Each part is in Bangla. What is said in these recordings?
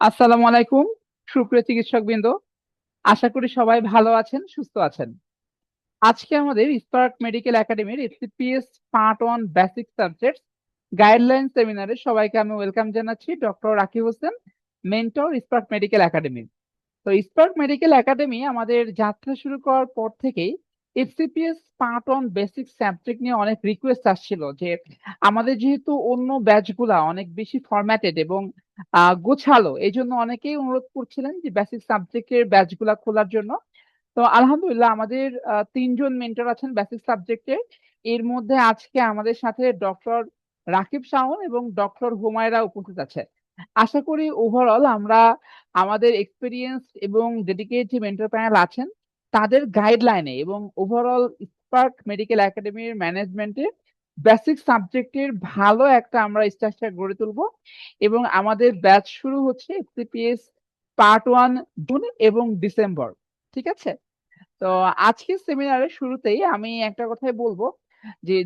আসসালামু আলাইকুম, সুপ্রিয় চিকিৎসকবৃন্দ। আশা করি সবাই ভালো আছেন, সুস্থ আছেন। আজকে আমাদের স্পার্ক মেডিকেল একাডেমির FCPS part 1 basic subjects guideline সেমিনারে সবাইকে আমি ওয়েলকাম জানাচ্ছি। Doctor Rakib Hossain, mentor, spark medical academy. তো স্পার্ক মেডিকেল একাডেমি আমাদের যাত্রা শুরু করার পর থেকেই এফসিপিএস পার্ট 1 বেসিক সাবজেক্ট নিয়ে অনেক রিকোয়েস্ট আসছিল যে আমাদের যেহেতু অন্য ব্যাচগুলা অনেক বেশি ফরম্যাটেড এবং গোছালো, এই জন্য অনেকেই অনুরোধ করছিলেন যে বেসিক সাবজেক্টের ব্যাচগুলা খোলার জন্য। তো আলহামদুলিল্লাহ আমাদের ৩ জন মেন্টর আছেন বেসিক সাবজেক্টে। এর মধ্যে আজকে আমাদের সাথে ডক্টর রাকিব শাওন এবং ডক্টর হুমায়রা উপস্থিত আছে। আশা করি ওভারঅল আমরা আমাদের এক্সপেরিয়েন্স এবং ডেডিকেটেড যে মেন্টর প্যানেল আছেন তাদের গাইডলাইনে এবং ওভারঅল স্পার্ক মেডিকেল একাডেমির ম্যানেজমেন্টে বেসিক সাবজেক্টের ভালো একটা আমরা স্ট্রাকচার গড়ে তুলবো এবং আমাদের ব্যাচ শুরু হচ্ছে এফসিপিএস পার্ট 1 জুন এবং ডিসেম্বর। ঠিক আছে? তো আজকের সেমিনারের শুরুতেই আমি একটা কথাই বলবো যে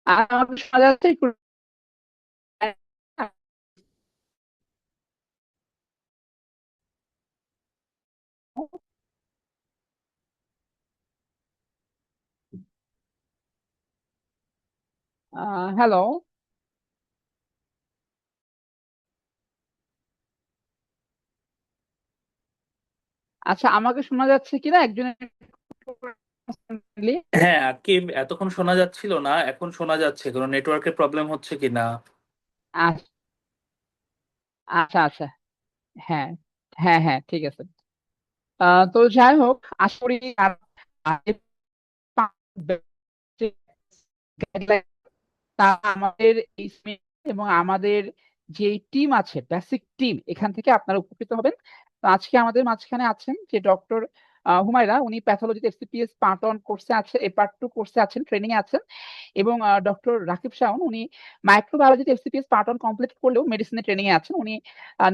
আমাকে শোনা যাচ্ছে একটু? হ্যালো। আচ্ছা, আমাকে শোনা যাচ্ছে কিনা একজনের? হ্যাঁ, আকিব, এতক্ষণ শোনা যাচ্ছিল না, এখন শোনা যাচ্ছে। কোনো নেটওয়ার্কের প্রবলেম হচ্ছে কিনা? আচ্ছা আচ্ছা, হ্যাঁ হ্যাঁ হ্যাঁ, ঠিক আছে। তো যাই হোক, আশা করি আমাদের এই এবং আমাদের যে টিম আছে, বেসিক টিম, এখান থেকে আপনারা উপকৃত হবেন। তো আজকে আমাদের মাঝখানে আছেন যে ডক্টর হুমায়রা, উনি প্যাথোলজিতে এফসিপিএস পার্ট 1 কোর্সে আছে, পার্ট 2 কোর্সে আছেন, ট্রেনিং এ আছেন। এবং ডক্টর রাকিব শাওন, উনি মাইক্রোবায়োলজিতে এফসিপিএস পার্ট 1 কমপ্লিট করলেও মেডিসিনে ট্রেনিং এ আছেন। উনি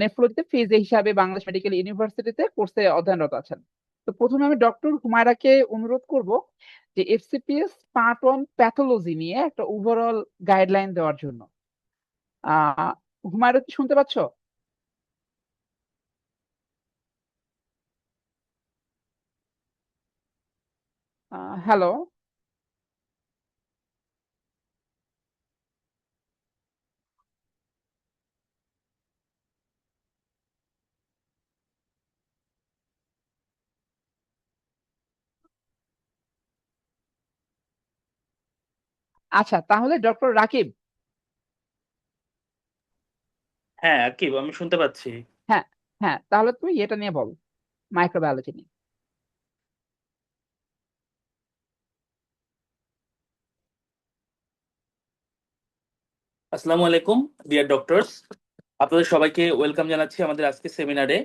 নেফ্রোলজিতে ফিজে হিসাবে বাংলাদেশ মেডিকেল ইউনিভার্সিটিতে কোর্সে অধ্যয়নরত আছেন। তো প্রথমে আমি ডক্টর হুমায়রাকে অনুরোধ করব যে এফসিপিএস পার্ট 1 প্যাথোলজি নিয়ে একটা ওভারঅল গাইডলাইন দেওয়ার জন্য। হুমায়রা, কি শুনতে পাচ্ছ? হ্যালো। আচ্ছা, তাহলে ডক্টর রাকিব। হ্যাঁ আকিব, আমি শুনতে পাচ্ছি। হ্যাঁ, হ্যাঁ, তাহলে তুমি এটা নিয়ে বলো, মাইক্রোবায়োলজি নিয়ে। আসসালামু আলাইকুম ডিয়ার ডক্টরস, আপনাদের সবাইকে ওয়েলকাম জানাচ্ছি আমাদের আজকের সেমিনারে।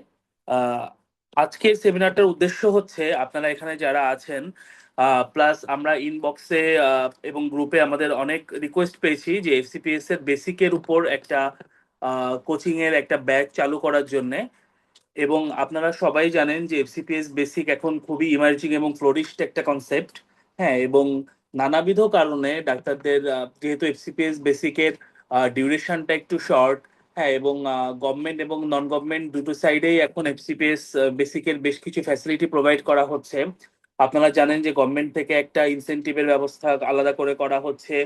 আহ, আজকের সেমিনারটার উদ্দেশ্য হচ্ছে আপনারা এখানে যারা আছেন, প্লাস আমরা ইনবক্সে এবং গ্রুপে আমাদের অনেক রিকোয়েস্ট পেয়েছি যে এফসিপিএস এর বেসিকের উপর একটা কোচিং এর একটা ব্যাচ চালু করার জন্য। এবং আপনারা সবাই জানেন যে এফসিপিএস বেসিক এখন খুবই ইমার্জিং এবং ফ্লোরিস্ট একটা কনসেপ্ট। হ্যাঁ, এবং নানাবিধ কারণে ডাক্তারদের যেহেতু এফসিপিএস বেসিকের ডিউরেশনটা একটু শর্ট, হ্যাঁ, এবং গভর্নমেন্ট এবং নন গভর্নমেন্ট দুটো সাইডেই এখন এফসিপিএস বেসিকের বেশ কিছু ফ্যাসিলিটি প্রোভাইড করা হচ্ছে। আপনারা জানেন যে গভর্নমেন্ট থেকে একটা ইনসেনটিভের ব্যবস্থা আলাদা করে করা হচ্ছে।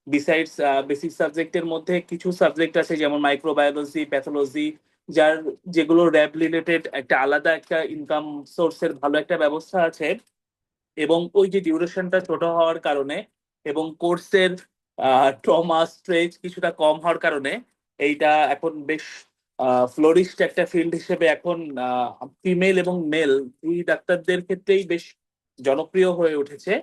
বিসাইডস বেসিক সাবজেক্টের মধ্যে কিছু সাবজেক্ট আছে যেমন মাইক্রোবায়োলজি, প্যাথোলজি, যার যেগুলো র্যাব রিলেটেড একটা আলাদা একটা ইনকাম সোর্সের ভালো একটা ব্যবস্থা আছে। এবং ওই যে ডিউরেশনটা ছোট হওয়ার কারণে এবং কোর্সের ট্রমা স্ট্রেচ কিছুটা কম হওয়ার কারণে এইটা এখন বেশ ফ্লোরিস্ট একটা ফিল্ড হিসেবে এখন ফিমেল এবং মেল দুই ডাক্তারদের ক্ষেত্রেই বেশ জনপ্রিয় হয়ে উঠেছে।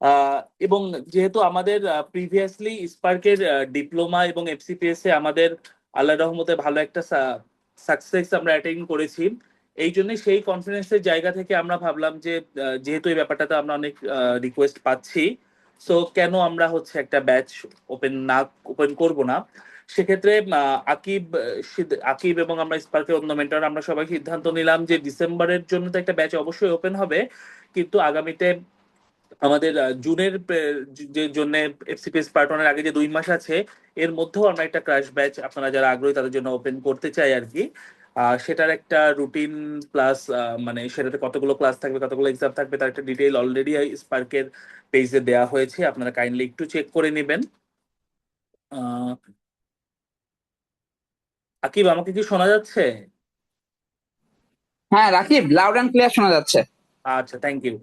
আহ, এবং যেহেতু আমাদের প্রিভিয়াসলি স্পার্কের ডিপ্লোমা এবং এফসিপিএস এ আমাদের আল্লাহ রহমতে ভালো একটা সাকসেস আমরা অ্যাটেইন করেছি, এই জন্য সেই কনফিডেন্সের জায়গা থেকে আমরা ভাবলাম যে যেহেতু এই ব্যাপারটাতে আমরা অনেক রিকোয়েস্ট পাচ্ছি, সো কেন আমরা হচ্ছে একটা ব্যাচ ওপেন করব না। সেক্ষেত্রে আকিব এবং আমরা স্পার্কের অন্য মেন্টর আমরা সবাই সিদ্ধান্ত নিলাম যে ডিসেম্বরের জন্য তো একটা ব্যাচ অবশ্যই ওপেন হবে, কিন্তু আগামীতে আমাদের জুনের যে জন্য এফসিপিএস পার্ট ওয়ানের আগে যে 2 মাস আছে, এর মধ্যেও আমরা একটা ক্রাশ ব্যাচ আপনারা যারা আগ্রহী তাদের জন্য ওপেন করতে চাই আর কি। সেটার একটা রুটিন প্লাস মানে সেটাতে কতগুলো ক্লাস থাকবে, কতগুলো এক্সাম থাকবে, তার একটা ডিটেইল অলরেডি স্পার্কের পেজে দেওয়া হয়েছে, আপনারা কাইন্ডলি একটু চেক করে নেবেন। আহ, আকিব, আমাকে কি শোনা যাচ্ছে? হ্যাঁ রাকিব, লাউড অ্যান্ড ক্লিয়ার শোনা যাচ্ছে। আচ্ছা, থ্যাংক ইউ।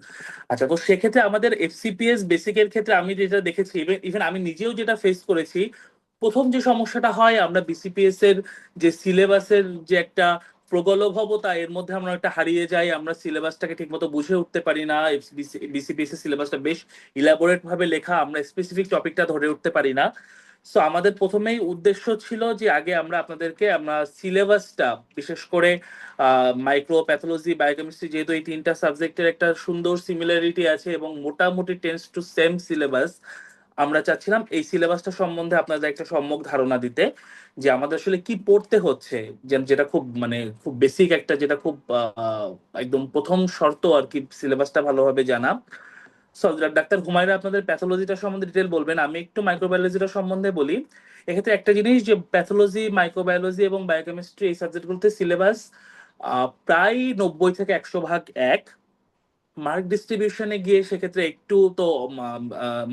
আচ্ছা, তো সেক্ষেত্রে আমাদের এফসিপিএস বেসিকের ক্ষেত্রে আমি যেটা দেখেছি, ইভেন আমি নিজেও যেটা ফেস করেছি, প্রথম যে সমস্যাটা হয় আমরা বিসিপিএস এর যে সিলেবাসের যে একটা প্রগলভবতা, এর মধ্যে আমরা একটা হারিয়ে যাই, আমরা সিলেবাসটাকে ঠিকমতো বুঝে উঠতে পারি না। বিসিপিএস এর সিলেবাসটা বেশ ইলাবোরেট ভাবে লেখা, আমরা স্পেসিফিক টপিকটা ধরে উঠতে পারি না। সো আমাদের প্রথমেই উদ্দেশ্য ছিল যে আগে আমরা সিলেবাসটা, বিশেষ করে মাইক্রো প্যাথোলজি, বায়োকেমিস্ট্রি, যেহেতু এই তিনটা সাবজেক্টের একটা সুন্দর সিমিলারিটি আছে এবং মোটামুটি টেন্স টু সেম সিলেবাস, আমরা চাচ্ছিলাম এই সিলেবাসটা সম্বন্ধে আপনাদের একটা সম্যক ধারণা দিতে, যে আমাদের আসলে কি পড়তে হচ্ছে, যেটা খুব মানে খুব বেসিক একটা, যেটা খুব একদম প্রথম শর্ত আর কি, সিলেবাসটা ভালোভাবে জানা। So, ডাক্তার হুমায়রা আপনাদের প্যাথোলজিটা সম্বন্ধে ডিটেল বলবেন, আমি একটু মাইক্রোবায়োলজিটা সম্বন্ধে বলি। এক্ষেত্রে একটা জিনিস, যে প্যাথোলজি, মাইক্রোবায়োলজি এবং বায়োকেমিস্ট্রি এই সাবজেক্টগুলোতে সিলেবাস প্রায় 90 থেকে 100 ভাগ এক। মার্ক ডিস্ট্রিবিউশনে গিয়ে সেক্ষেত্রে একটু তো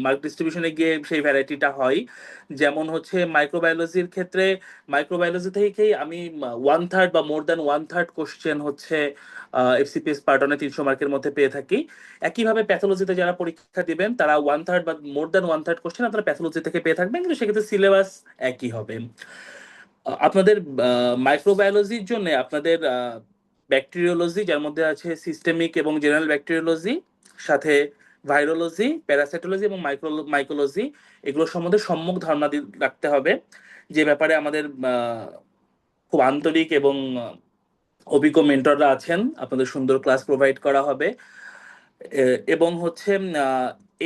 মার্ক ডিস্ট্রিবিউশনে গিয়ে সেই ভ্যারাইটিটা হয়। যেমন হচ্ছে মাইক্রোবায়োলজির ক্ষেত্রে, মাইক্রোবায়োলজি থেকেই আমি 1/3 বা মোর দ্যান 1/3 কোশ্চেন হচ্ছে এফসিপিএস পার্ট ওয়ানে 300 মার্কের মধ্যে পেয়ে থাকি। একইভাবে প্যাথোলজিতে যারা পরীক্ষা দিবেন তারা 1/3 বা মোর দ্যান 1/3 কোশ্চেন আপনারা প্যাথোলজি থেকে পেয়ে থাকবেন, কিন্তু সেক্ষেত্রে সিলেবাস একই হবে। আপনাদের মাইক্রোবায়োলজির জন্য আপনাদের ব্যাকটেরিওলজি, যার মধ্যে আছে সিস্টেমিক এবং জেনারেল ব্যাকটেরিওলজি, সাথে ভাইরোলজি, প্যারাসাইটোলজি এবং মাইকোলজি, এগুলো সম্বন্ধে সম্যক ধারণা রাখতে হবে, যে ব্যাপারে আমাদের খুব আন্তরিক এবং অভিজ্ঞ মেন্টররা আছেন, আপনাদের সুন্দর ক্লাস প্রোভাইড করা হবে। এবং হচ্ছে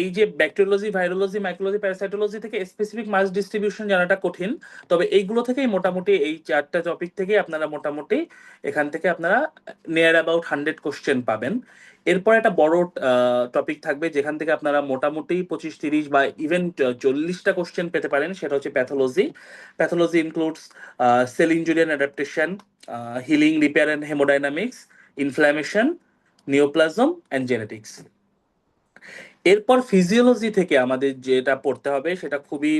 এই যে ব্যাকটেরিওলজি, ভাইরোলজি, মাইক্রোলজি, প্যারাসাইটোলজি থেকে স্পেসিফিক মাস ডিস্ট্রিবিউশন জানাটা কঠিন, তবে এইগুলো থেকেই মোটামুটি, এই 4টা টপিক থেকে আপনারা মোটামুটি এখান থেকে আপনারা নিয়ার অ্যাবাউট 100 কোশ্চেন পাবেন। এরপর একটা বড় টপিক থাকবে যেখান থেকে আপনারা মোটামুটি 25-30 বা ইভেন 40টা কোশ্চেন পেতে পারেন, সেটা হচ্ছে pathology. Pathology includes sell injury and adaptation, healing, repair and haemodynamics, inflammation, neoplasm and genetics. এরপর ফিজিওলজি থেকে আমাদের যেটা পড়তে হবে সেটা খুবই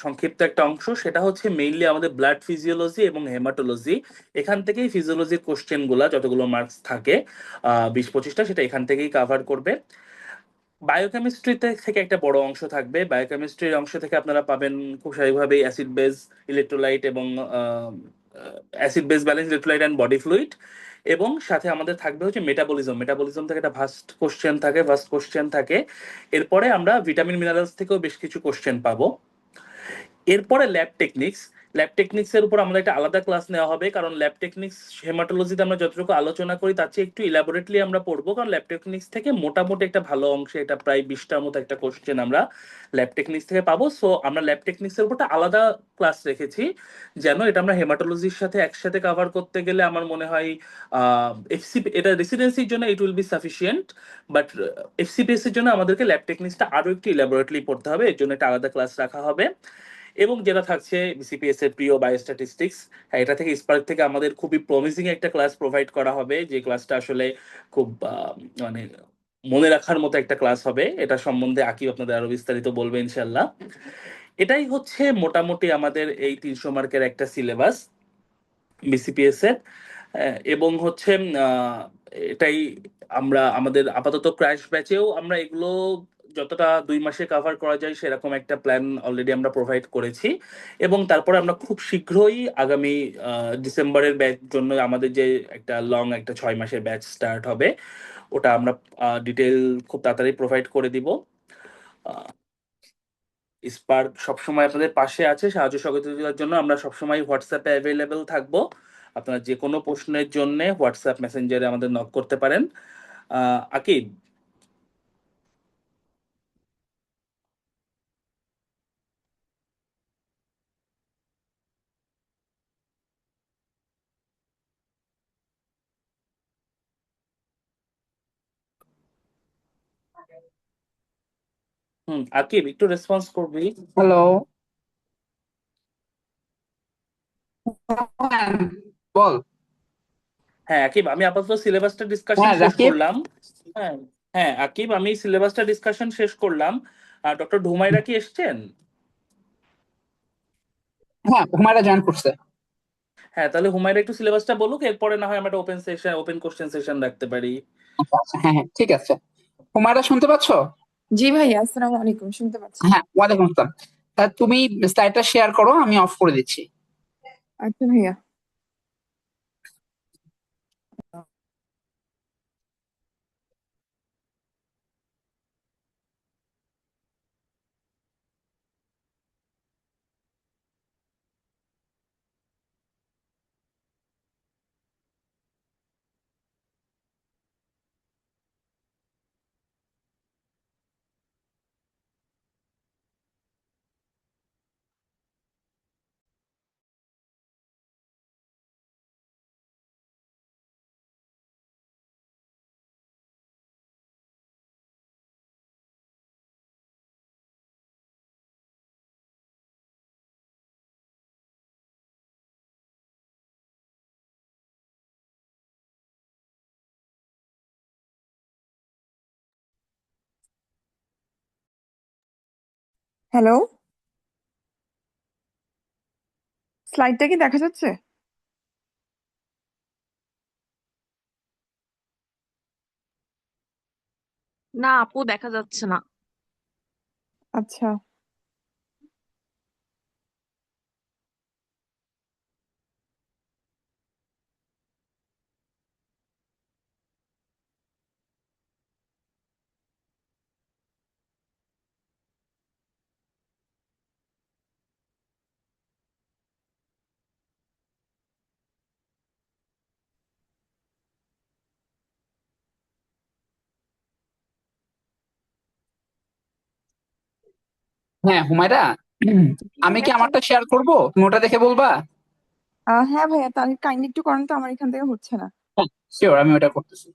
সংক্ষিপ্ত একটা অংশ, সেটা হচ্ছে মেইনলি আমাদের ব্লাড ফিজিওলজি এবং হেমাটোলজি। এখান থেকেই ফিজিওলজির কোশ্চেন গুলা যতগুলো মার্কস থাকে 20-25টা, সেটা এখান থেকেই কাভার করবে। বায়োকেমিস্ট্রিতে থেকে একটা বড় অংশ থাকবে। বায়োকেমিস্ট্রির অংশ থেকে আপনারা পাবেন খুব স্বাভাবিকভাবেই অ্যাসিড বেস, ইলেকট্রোলাইট এবং acid base balance, electrolyte and body fluid. এবং সাথে আমাদের থাকবে হচ্ছে মেটাবলিজম। মেটাবলিজম থেকে একটা ভাস্ট কোশ্চেন থাকে। এরপরে আমরা ভিটামিন মিনারেলস থেকেও বেশ কিছু কোশ্চেন পাবো। এরপরে ল্যাব টেকনিক্স। ল্যাব টেকনিক্স এর উপর আমাদের একটা আলাদা ক্লাস নেওয়া হবে, কারণ ল্যাব টেকনিক্স হেমাটোলজিতে আমরা যতটুকু আলোচনা করি তার চেয়ে একটু ইলাবোরেটলি আমরা পড়বো, কারণ ল্যাব টেকনিক্স থেকে মোটামুটি একটা ভালো অংশে, এটা প্রায় 20টার মতো একটা কোশ্চেন আমরা ল্যাব টেকনিক্স থেকে পাবো। সো আমরা ল্যাব টেকনিক্স এর উপরটা আলাদা ক্লাস রেখেছি, যেন এটা আমরা হেমাটোলজির সাথে একসাথে কভার করতে গেলে আমার মনে হয় এফসি, এটা রেসিডেন্সির জন্য it will be sufficient, but FCPS এর জন্য আমাদেরকে ল্যাব টেকনিক্সটা আরো একটু ইলাবোরেটলি পড়তে হবে, এর জন্য একটা আলাদা ক্লাস রাখা হবে। এবং যেটা থাকছে বিসিপিএস এর প্রিয় বায়োস্ট্যাটিস্টিক্স, হ্যাঁ, এটা থেকে স্পার্ক থেকে আমাদের খুবই প্রমিসিং একটা ক্লাস প্রোভাইড করা হবে, যে ক্লাসটা আসলে খুব মানে মনে রাখার মতো একটা ক্লাস হবে। এটা সম্বন্ধে আকিব আপনাদের আরো বিস্তারিত বলবে ইনশাল্লাহ। এটাই হচ্ছে মোটামুটি আমাদের এই 300 মার্কের একটা সিলেবাস বিসিপিএস এর। এবং হচ্ছে এটাই আমরা আমাদের আপাতত ক্র্যাশ ব্যাচেও আমরা এগুলো যতটা 2 মাসে কভার করা যায় সেরকম একটা প্ল্যান অলরেডি আমরা প্রোভাইড করেছি। এবং তারপরে আমরা খুব শীঘ্রই আগামী ডিসেম্বরের ব্যাচ জন্য আমাদের যে একটা লং একটা 6 মাসের ব্যাচ স্টার্ট হবে, ওটা আমরা ডিটেল খুব তাড়াতাড়ি প্রোভাইড করে দিব। স্পার্ক সবসময় আপনাদের পাশে আছে সাহায্য সহযোগিতার জন্য। আমরা সবসময় হোয়াটসঅ্যাপে অ্যাভেলেবেল থাকবো। আপনারা যে কোনো প্রশ্নের জন্য হোয়াটসঅ্যাপ মেসেঞ্জারে আমাদের নক করতে পারেন। আকিব। আকিব একটু রেসপন্স করবি? হ্যালো। বল। হ্যাঁ আকিব, আমি আপাতত সিলেবাসটা ডিসকাশন হ্যাঁ শেষ রাকিব। করলাম। হ্যাঁ, হ্যাঁ আকিব, আমি সিলেবাসটা ডিসকাশন শেষ করলাম। আর ডক্টর ঢুমাইরা কি এসছেন? হ্যাঁ, হুমায়রা জয়েন করছে। হ্যাঁ, তাহলে হুমায়রা একটু সিলেবাসটা বলুক, এরপরে না হয় আমরা একটা ওপেন কোশ্চেন সেশন রাখতে পারি। আচ্ছা আচ্ছা, হ্যাঁ হ্যাঁ ঠিক আছে। হুমায়রা শুনতে পাচ্ছো? জি ভাইয়া, আসসালামু আলাইকুম, শুনতে পাচ্ছি। হ্যাঁ, ওয়ালাইকুম আসসালাম। তুমি স্লাইডটা শেয়ার করো, আমি অফ করে দিচ্ছি। আচ্ছা ভাইয়া। হ্যালো, স্লাইডটা কি দেখা যাচ্ছে? না আপু, দেখা যাচ্ছে না। আচ্ছা। হ্যাঁ হুমায়রা, জি আমি কি ভাইয়া, আমারটা শেয়ার করব, তুমি ওটা দেখে বলবা? হ্যাঁ ভাইয়া, তাহলে কাইন্ডলি একটু করেন তো, আমার এখান থেকে হচ্ছে না। শিওর, আমি ওটা করতেছি।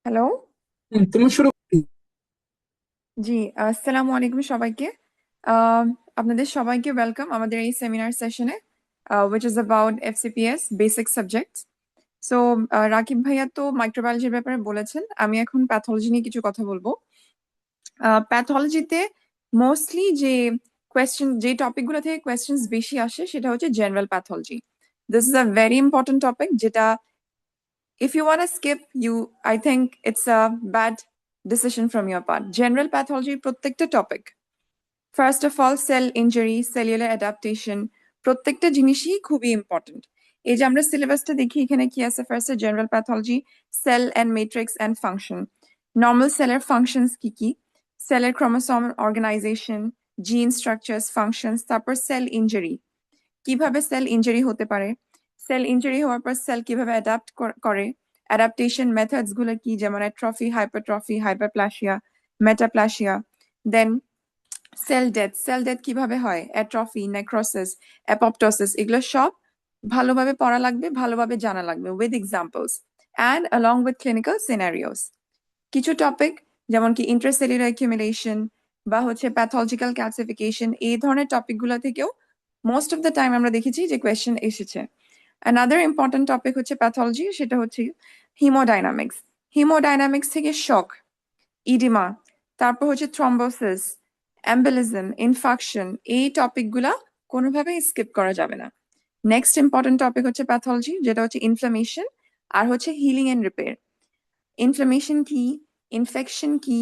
হ্যালো। তুমি শুরু। জি, আসসালামু আলাইকুম সবাইকে। আপনাদের সবাইকে ওয়েলকাম আমাদের এই সেমিনার সেশনে, which is about FCPS basic subjects. So Rakib ভাইয়া তো মাইক্রোবায়োলজির ব্যাপারে বলেছেন, আমি এখন প্যাথোলজি নিয়ে কিছু কথা বলবো। প্যাথোলজিতে মোস্টলি যে টপিকগুলো থেকে কোয়েশ্চেন্স বেশি আসে সেটা হচ্ছে general pathology. This is a very important topic, যেটা if you want to skip, I think it's a bad decision from your part. General pathology প্রত্যেকটা topic, first of all sell injury, cellular adaptation, প্রত্যেকটা জিনিসই খুবই ইম্পর্টেন্ট। এই যে আমরা সিলেবাসটা দেখি, এখানে কি আছে? ফার্স্টে general pathology, cell and matrix and function, normal সেলের ফাংশনস কি কি, সেলের chromosome organisation, gene structures, functions, তারপর সেল ইনজুরি, কিভাবে সেল ইনজুরি হতে পারে, সেল ইনজুরি হওয়ার পর সেল কিভাবে অ্যাডাপ্ট করে, অ্যাডাপ্টেশন মেথডস গুলো কি, যেমন অ্যাট্রফি, হাইপারট্রফি, হাইপারপ্লাসিয়া, মেটাপ্লাসিয়া। দেন সেল ডেথ কিভাবে হয়, অ্যাট্রফি, নেক্রোসিস, অ্যাপপ্টোসিস, এগুলো সব ভালোভাবে পড়া লাগবে, ভালোভাবে জানা লাগবে with examples and along with clinical scenarios. কিছু টপিক যেমন কি ইন্ট্রাসেলুলার অ্যাকিউমুলেশন বা হচ্ছে প্যাথোলজিক্যাল ক্লাসিফিকেশন, এই ধরনের টপিকগুলো থেকেও মোস্ট অফ দ্য টাইম আমরা দেখেছি যে কোয়েশ্চেন এসেছে। অ্যানাদার ইম্পর্টেন্ট টপিক হচ্ছে প্যাথোলজি, সেটা হচ্ছে হিমোডাইনামিক্স। হিমোডাইনামিক্স থেকে শক, ইডিমা, তারপর হচ্ছে থ্রম্বোসিস, এম্বলিজম, ইনফাকশন, এই টপিকগুলা কোনোভাবেই স্কিপ করা যাবে না। নেক্সট ইম্পর্টেন্ট টপিক হচ্ছে প্যাথোলজি, যেটা হচ্ছে ইনফ্লামেশন আর হচ্ছে হিলিং এন্ড রিপেয়ার। ইনফ্লামেশন কি, ইনফেকশন কি,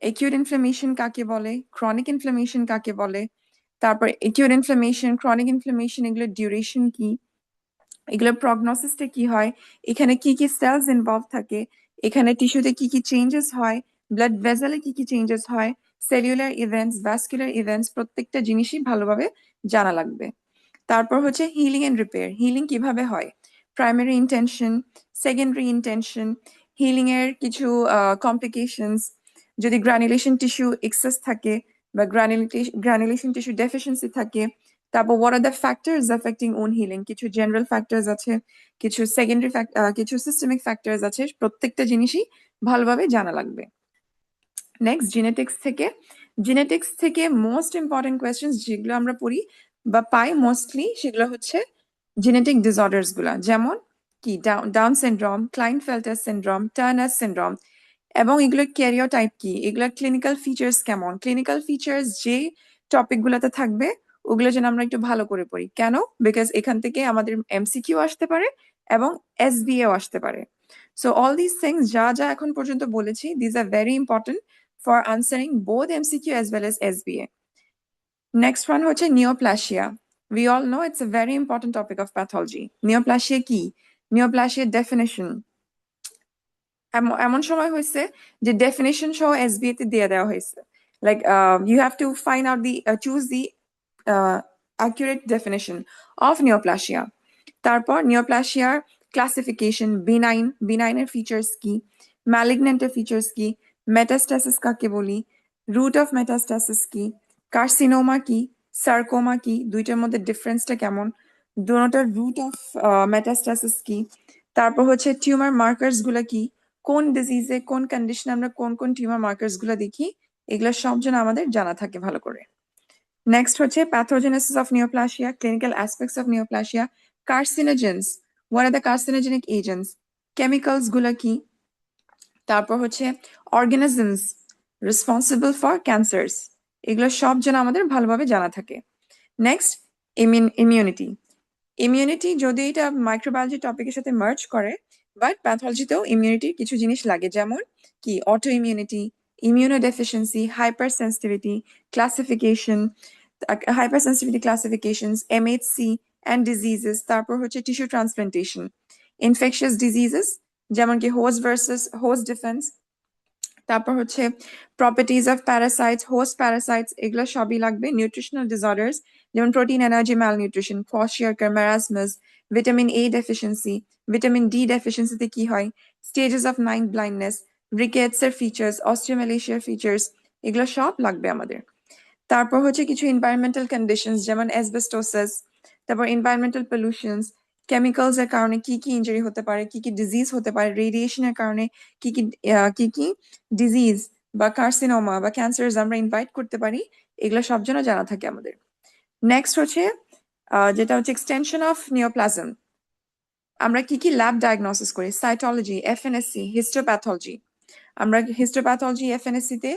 একিউট ইনফ্লামেশন কাকে বলে, ক্রনিক ইনফ্লামেশন কাকে বলে, তারপর একিউট ইনফ্লামেশন, ক্রনিক ইনফ্লামেশন, এগুলোর ডিউরেশন কি, এগুলোর প্রগনোসিসটা কি হয়, এখানে কি কি সেলস ইনভলভ থাকে, এখানে টিস্যুতে কি কি চেঞ্জেস হয়, ব্লাড ভেসেলে কি কি চেঞ্জেস হয়, সেলুলার ইভেন্টস, ভাস্কুলার ইভেন্টস, প্রত্যেকটা জিনিসই ভালোভাবে জানা লাগবে। তারপর হচ্ছে হিলিং এন্ড রিপেয়ার, হিলিং কিভাবে হয়, primary intention, secondary intention, healing এর কিছু কমপ্লিকেশনস, যদি গ্রানুলেশন টিস্যু এক্সেস থাকে বা গ্রানুলেশন টিস্যু ডেফিসিয়েন্সি থাকে, তারপর what are the factors affecting wound healing, কিছু জেনারেল ফ্যাক্টরস আছে, কিছু সেকেন্ডারি কিছু সিস্টেমিক ফ্যাক্টরস আছে, প্রত্যেকটা জিনিসই ভালোভাবে জানা লাগবে। নেক্সট জেনেটিক্স থেকে মোস্ট ইম্পর্টেন্ট কোয়েশ্চেন্স যেগুলো আমরা পড়ি বা পাই মোস্টলি, সেগুলো হচ্ছে জেনেটিক ডিসঅর্ডার্স গুলা, যেমন কি Down syndrome, Klinefelter syndrome, Turner syndrome, এবং এগুলোর ক্যারিওটাইপ কি, এগুলোর ক্লিনিক্যাল ফিচার্স কেমন। ক্লিনিক্যাল ফিচার্স যে টপিক গুলাতে থাকবে ওগুলো যেন আমরা একটু ভালো করে পড়ি। কেন? বিকজ এখান থেকে আমাদের এমসিকিউ আসতে পারে এবং এসবিএও আসতে পারে। সো অল দিস থিংস যা যা এখন পর্যন্ত বলেছি, this are very important for answering both MCQ as well as SBA. Next one হচ্ছে neoplasia. We all know it's a very important topic of pathology. Neoplasia কি? নিওপ্লাসিয়ার ডেফিনেশন এমন সময় হয়েছে যে ডেফিনেশন সহ এসবিএ তে দিয়ে দেওয়া হয়েছে, like you have to find out the choose the accurate definition of neoplasia. তারপর নিওপ্লাসিয়ার ক্লাসিফিকেশন, বিনাইনের ফিচার্স কি, ম্যালিগন্যান্টের ফিচার্স কি, মেটাস্টাসিস কাকে বলি, রুট অফ মেটাস্টাসিস কি, কার্সিনোমা কি, সার্কোমা কি, দুইটার মধ্যে ডিফারেন্সটা কেমন, দুটোটার রুট অফ মেটাস্টাসিস কি, তারপর হচ্ছে টিউমার মার্কার্স গুলা কি, কোন ডিজিজে কোন কন্ডিশনে আমরা কোন কোন টিউমার মার্কার্স গুলা দেখি, এগুলো সব যেন আমাদের জানা থাকে ভালো করে। নেক্সট হচ্ছে pathogenesis of neoplasia, clinical aspects of neoplasia, carcinogens, what are the carcinogenic agents, chemicals গুলা কি, তারপর হচ্ছে organisms responsible for cancers, এগুলো সব যেন আমাদের ভালোভাবে জানা থাকে। নেক্সট ইমিউনিটি যদি এটা মাইক্রোবায়োলজি টপিকের সাথে মার্জ করে, বাট প্যাথোলজিতেও ইমিউনিটির কিছু জিনিস লাগে, যেমন কি auto immunity, immunodeficiency, hypersensitivity, classification, hypersensitivity classifications, MHC and diseases, তারপর হচ্ছে tissue transplantation, infectious diseases যেমন কি host versus host defense, তারপর হচ্ছে properties of parasites, host parasites, এগুলো সবই লাগবে। nutritional disorders যেমন protein energy malnutrition, kwashiorkor, marasmus, vitamin A deficiency, vitamin D deficiency তে কি হয়, stages of night blindness, rickets এর features, osteomalacia features, এগুলো সব লাগবে আমাদের। তারপর হচ্ছে কিছু environmental conditions যেমন asbestosis, তারপর environmental pollutions, কেমিক্যালস এর কারণে কি কি ইনজুরি হতে পারে, কি কি ডিজিজ হতে পারে, রেডিয়েশনের কারণে কি কি ডিজিজ বা কার্সিনোমা বা ক্যান্সার আমরা ইনভাইট করতে পারি, এগুলো সব জন্য জানা থাকে আমাদের। নেক্সট হচ্ছে যেটা হচ্ছে এক্সটেনশন অফ নিওপ্লাজম। আমরা কি কি ল্যাব ডায়াগনোসিস করি, সাইটোলজি, এফএনএসসি, হিস্টোপ্যাথোলজি। আমরা হিস্টোপ্যাথোলজি, এফএনএসসি তে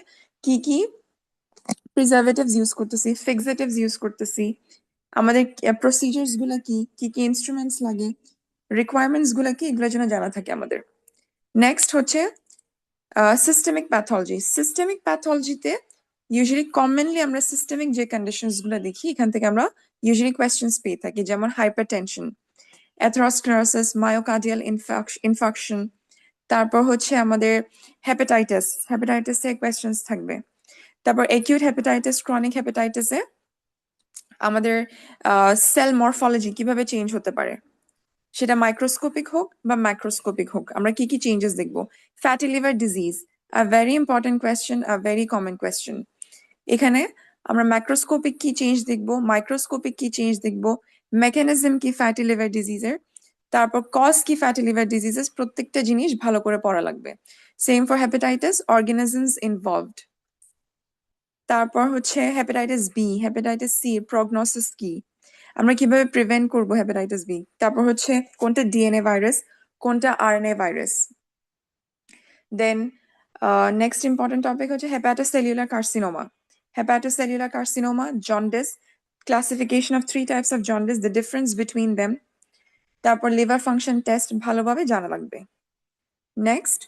কি কি প্রিজারভেটিভস ইউজ করতেছি, ফিক্সেটিভস ইউজ করতেছি, আমাদের প্রসিজার্স গুলা কি কি ইনস্ট্রুমেন্টস লাগে, রিকোয়ারমেন্টস গুলা কি, এগুলোর জন্য জানা থাকে আমাদের। নেক্সট হচ্ছে সিস্টেমিক প্যাথোলজি। সিস্টেমিক প্যাথোলজিতে ইউজুয়ালি কমনলি আমরা সিস্টেমিক যে কন্ডিশনস গুলো দেখি, এখান থেকে আমরা ইউজুয়ালি কোয়েশ্চেন্স পেয়ে থাকি, যেমন হাইপারটেনশন, অ্যাথেরোস্ক্লেরোসিস, মায়োকার্ডিয়াল ইনফাকশন, তারপর হচ্ছে আমাদের হেপাটাইটিস থেকে কোয়েশ্চেন্স থাকবে। তারপর একিউট হেপাটাইটিস, ক্রনিক হেপাটাইটিসে আমাদের সেল মরফোলজি কিভাবে চেঞ্জ হতে পারে, সেটা মাইক্রোস্কোপিক হোক বা ম্যাক্রোস্কোপিক হোক, আমরা কি কি চেঞ্জেস দেখবো। Fatty liver disease, a very important question, a very common question. এখানে আমরা ম্যাক্রোস্কোপিক কি চেঞ্জ দেখবো, মাইক্রোস্কোপিক কি চেঞ্জ দেখবো, মেকানিজম কি ফ্যাটি লিভার ডিজিজের, তারপর কজ কি ফ্যাটি লিভার ডিজিজেস, প্রত্যেকটা জিনিস ভালো করে পড়া লাগবে। Same for hepatitis, organisms involved. তারপর হচ্ছে hepatitis B, hepatitis C, prognosis কি, আমরা কিভাবে প্রিভেন্ট করব হেপাটাইটিস বি। তারপর হচ্ছে কোনটা ডিএনএ ভাইরাস, কোনটা RNA virus. Then next important topic হচ্ছে hepatocellular carcinoma. Hepatocellular carcinoma, jaundice, classification of 3 types of jaundice, the difference between them. তারপর লিভার ফাংশন টেস্ট ভালোভাবে জানা লাগবে। Next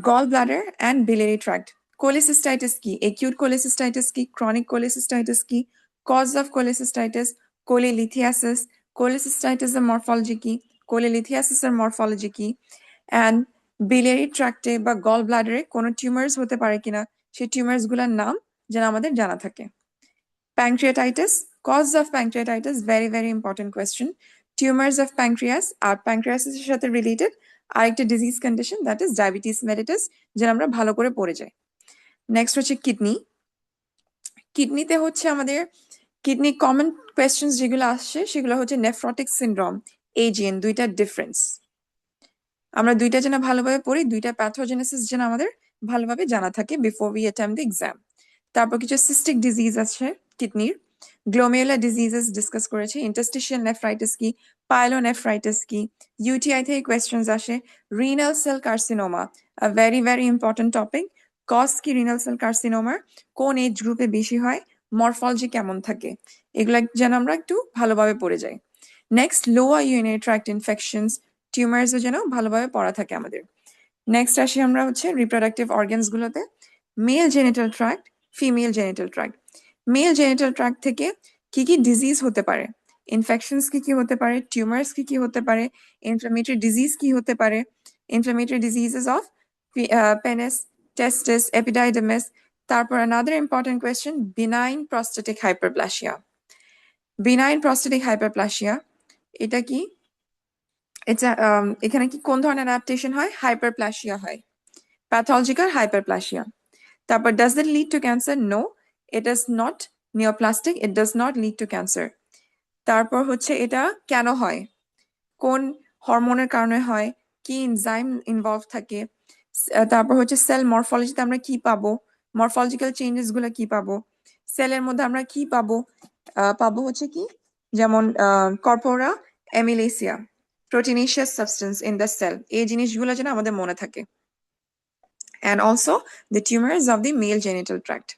gall bladder and biliary tract. Cholecystitis কি, একিউট কোলিসিস্টাইটিস কি, ক্রনিক কোলিসিস্টাইটিস কি, কজ অফ কোলিসিস্টাইটিস, কোলিলিথিয়াসিস, কোলিসিস্টাইটিসের মরফোলজি কি, কোলিলিথিয়াসিসের মরফোলজি কি, অ্যান্ড বিলিয়ারি ট্র্যাক্টে বা গল ব্লাডারে কোনো টিউমার্স হতে পারে কিনা, সেই টিউমার্স গুলোর নাম যেন আমাদের জানা থাকে। Pancreatitis, cause of pancreatitis, very very important question. Tumours of pancreas, আর প্যাংক্রিয়াসিসের সাথে রিলেটেড আরেকটা disease condition, that is diabetes mellitus, যেটা আমরা ভালো করে পড়ে যাই। নেক্সট হচ্ছে কিডনি। কিডনিতে হচ্ছে আমাদের কিডনি কমন কোয়েশ্চেন্স যেগুলো আসছে সেগুলো হচ্ছে নেফ্রোটিক সিনড্রোম, এজিএন, দুইটার ডিফারেন্স আমরা দুইটা যেন ভালোভাবে পড়ি, দুইটা প্যাথোজেনেসিস যেন আমাদের ভালোভাবে জানা থাকে before we attempt the exam. তারপর কিছু সিস্টিক ডিজিজ আছে কিডনির, গ্লোমেরুলার ডিজিজেস ডিসকাস করেছি, ইন্টারস্টিশিয়াল নেফ্রাইটিস কি, পাইলোনেফ্রাইটিস কি, ইউটিআই থেকে কোয়েশ্চেন্স আসে, renal cell carcinoma, a very very important topic. Cause কি রিনাল সেল কার্সিনোমার, কোন এজ গ্রুপে বেশি হয়, মরফোলজি কেমন থাকে, এগুলা যেন আমরা একটু ভালোভাবে পড়ে যাই। Next lower urinary tract infections, টিউমার্সও যেন ভালোভাবে পড়া থাকে আমাদের। নেক্সট আসি আমরা হচ্ছে রিপ্রোডাক্টিভ অর্গানস গুলোতে, male genital tract, female genital tract. Male genital tract থেকে কি কি ডিজিজ হতে পারে, ইনফেকশনস কি কি হতে পারে, টিউমার্স কি কি হতে পারে, ইনফ্লামেটরি ডিজিজ কি হতে পারে, ইনফ্লামেটরি ডিজিজেস অফ পেনিস, টেস্টিস, এপিডাইডামিস। তারপর another important question, benign prostatic hyperplasia. benign prostatic hyperplasia এটা কি, এটা এখানে কি কোন ধরনের অ্যাডাপটেশন হয়, হাইপারপ্লাসিয়া হয়, প্যাথোলজিক্যাল হাইপারপ্লাসিয়া। তারপর does it lead to cancer? No, it is not neoplastic, it does not lead to cancer. তারপর হচ্ছে এটা কেন হয়, কোন হরমোনের কারণে হয়, কি এনজাইম ইনভলভ থাকে, তারপর হচ্ছে সেল মরফোলজিতে আমরা কি পাবো, মরফোলজিক্যাল চেঞ্জেস গুলো কি পাবো, সেলের মধ্যে আমরা কি পাবো, পাবো হচ্ছে কি, যেমন corpora এমিলেসিয়া, proteinaceous substance in the cell, এই জিনিসগুলো যেন আমাদের মনে থাকে। And also the tumors of the male genital tract.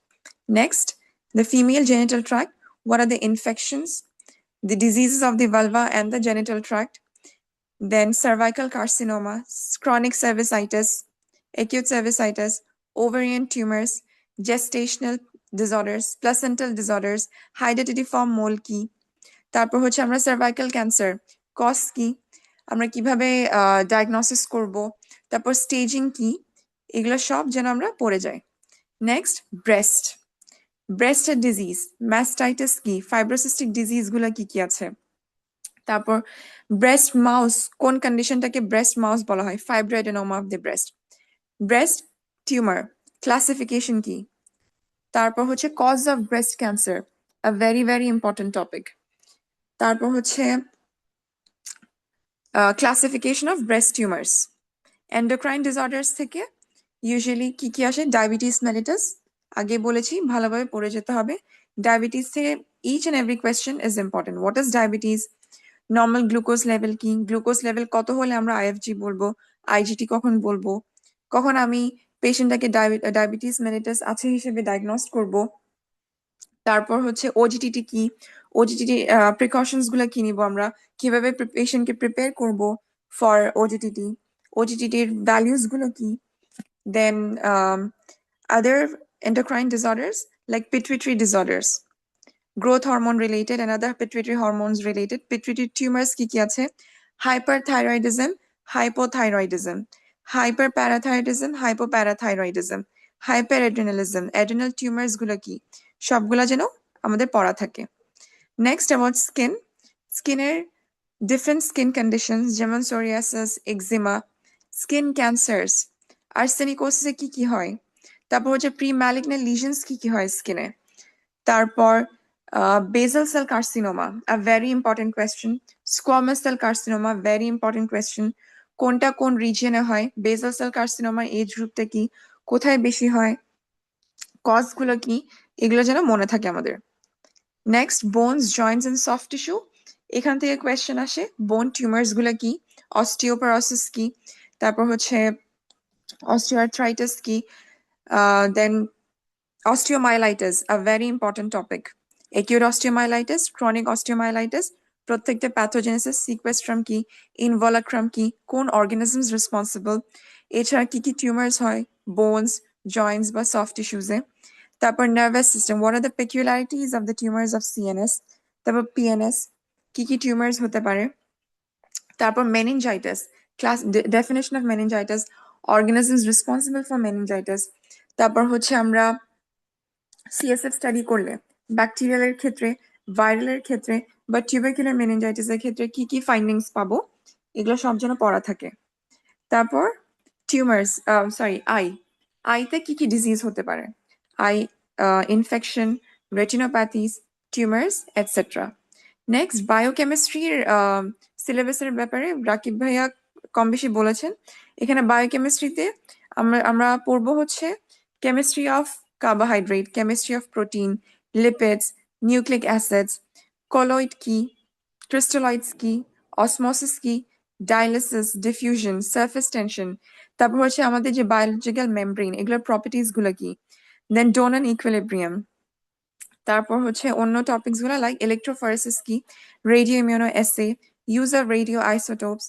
Next, the female genital tract, what are the infections, the diseases of the vulva and the genital tract. Then cervical carcinoma, chronic cervicitis, acute cervicitis, ovarian tumors, gestational disorders, placental disorders, hydatidiform mole কি, তারপর হচ্ছে আমরা সার্ভাইকাল ক্যান্সার কজ কি, আমরা কিভাবে ডায়াগনোসিস করব, তারপর স্টেজিং কি, এগুলো সব যেন আমরা পড়ে যাই। নেক্সট ব্রেস্টের ডিজিজ, ম্যাস্টাইটিস কি, ফাইব্রোসিস্টিক ডিজিজ গুলো কি কি আছে। তারপর ব্রেস্ট মাউস, কোন কন্ডিশনটাকে ব্রেস্ট মাউস বলা হয়, fibroadenoma of the breast tumour classification কি। তারপর হচ্ছে cause of breast cancer, a very very important topic. তারপর হচ্ছে Classification of breast tumors. Endocrine disorders থেকে usually কি আসে? Diabetes mellitus. আগে বলেছি ভালোভাবে পড়ে যেতে হবে। Diabetes থেকে each and every question is important. What is diabetes? Normal glucose level কি? Glucose level কত হলে আমরা IFG বলবো? IGT কখন বলবো? কখন আমি পেশেন্টটাকে ডায়াবেটিস মেলিটাস আছে হিসেবে ডায়াগনোস করব? তারপর হচ্ছে ওজিটিটি কি? ওজিটিটি প্রিকশনস গুলো কি নিব আমরা? কিভাবে পেশেন্টকে প্রিপেয়ার করব ফর ওজিটিটি? ওজিটিটির ভ্যালুস গুলো কি? Then other endocrine disorders like pituitary disorders, growth hormone related and other pituitary hormones related. Pituitary tumors কি আছে? Hyperthyroidism, hypothyroidism, hyperparathyroidism, hypoparathyroidism, hyperadrenalism, adrenal tumors গুলো কি? সবগুলা যেন আমাদের পড়া থাকে। Next about skin. Skinner different skin conditions যেমন psoriasis, eczema, skin cancers, arsenicosis এ কি হয়? তারপর হচ্ছে pre-malignant lesions কি হয় স্কিনে? তারপর basal cell carcinoma, a very important question. Squamous cell carcinoma, very important question. কোনটা কোন রিজিয়নে হয়? basal cell carcinoma এজ গ্রুপটা কি? কোথায় বেশি হয়? কজ গুলো কি? এগুলো যেন মনে থাকে আমাদের। Next bones, joints and soft tissue. এখান থেকে কোয়েশ্চেন আসে বোন টিউমার্স গুলো কি? অস্টিওপোরোসিস কি? তারপর হচ্ছে অস্টিওআর্থ্রাইটিস কি? দেন osteomyelitis, a very important topic. Acute osteomyelitis, chronic osteomyelitis, প্রত্যেকটা প্যাথোজেনেসিস সিকোয়েস্ট্রাম কি? ইনভলাক্রাম কি? কোন অর্গানিজমস রেসপন্সিবল? এছাড়া কি টিউমার্স হয় বোনস, জয়েন্টস বা সফট টিস্যুজে? তারপর nervous system, what are the peculiarities of the tumors of CNS? তারপর PNS, কি টিউমার্স হতে পারে? তারপর meningitis, class definition of meningitis, organisms responsible for meningitis. তারপর হচ্ছে আমরা CSF স্টাডি করলে ব্যাকটেরিয়ালের ক্ষেত্রে, ভাইরালের ক্ষেত্রে বা টিউবারকুলার মেনিনজাইটিসের ক্ষেত্রে কি ফাইন্ডিংস পাবো, এগুলো সব যেন পড়া থাকে। তারপর টিউমার্স, আইতে কি ডিজিজ হতে পারে? Eye infection, retinopathies, tumours et cetera. Next বায়োকেমিস্ট্রির সিলেবাসের ব্যাপারে রাকিব ভাইয়া কম বেশি বলেছেন। এখানে বায়োকেমিস্ট্রিতে আমরা পড়বো হচ্ছে chemistry of carbohydrate, chemistry of protein, lipids, nucleic acids, colloid কি, crystalloids কি, osmosis কি, dialysis, diffusion, surface tension, তারপর হচ্ছে আমাদের যে biological membrane এগুলোর properties গুলো কি, then Donan equilibrium, তারপর হচ্ছে অন্য টপিকস গুলো লাইক electrophoresis কি, radio immunoassay, use of radioisotopes,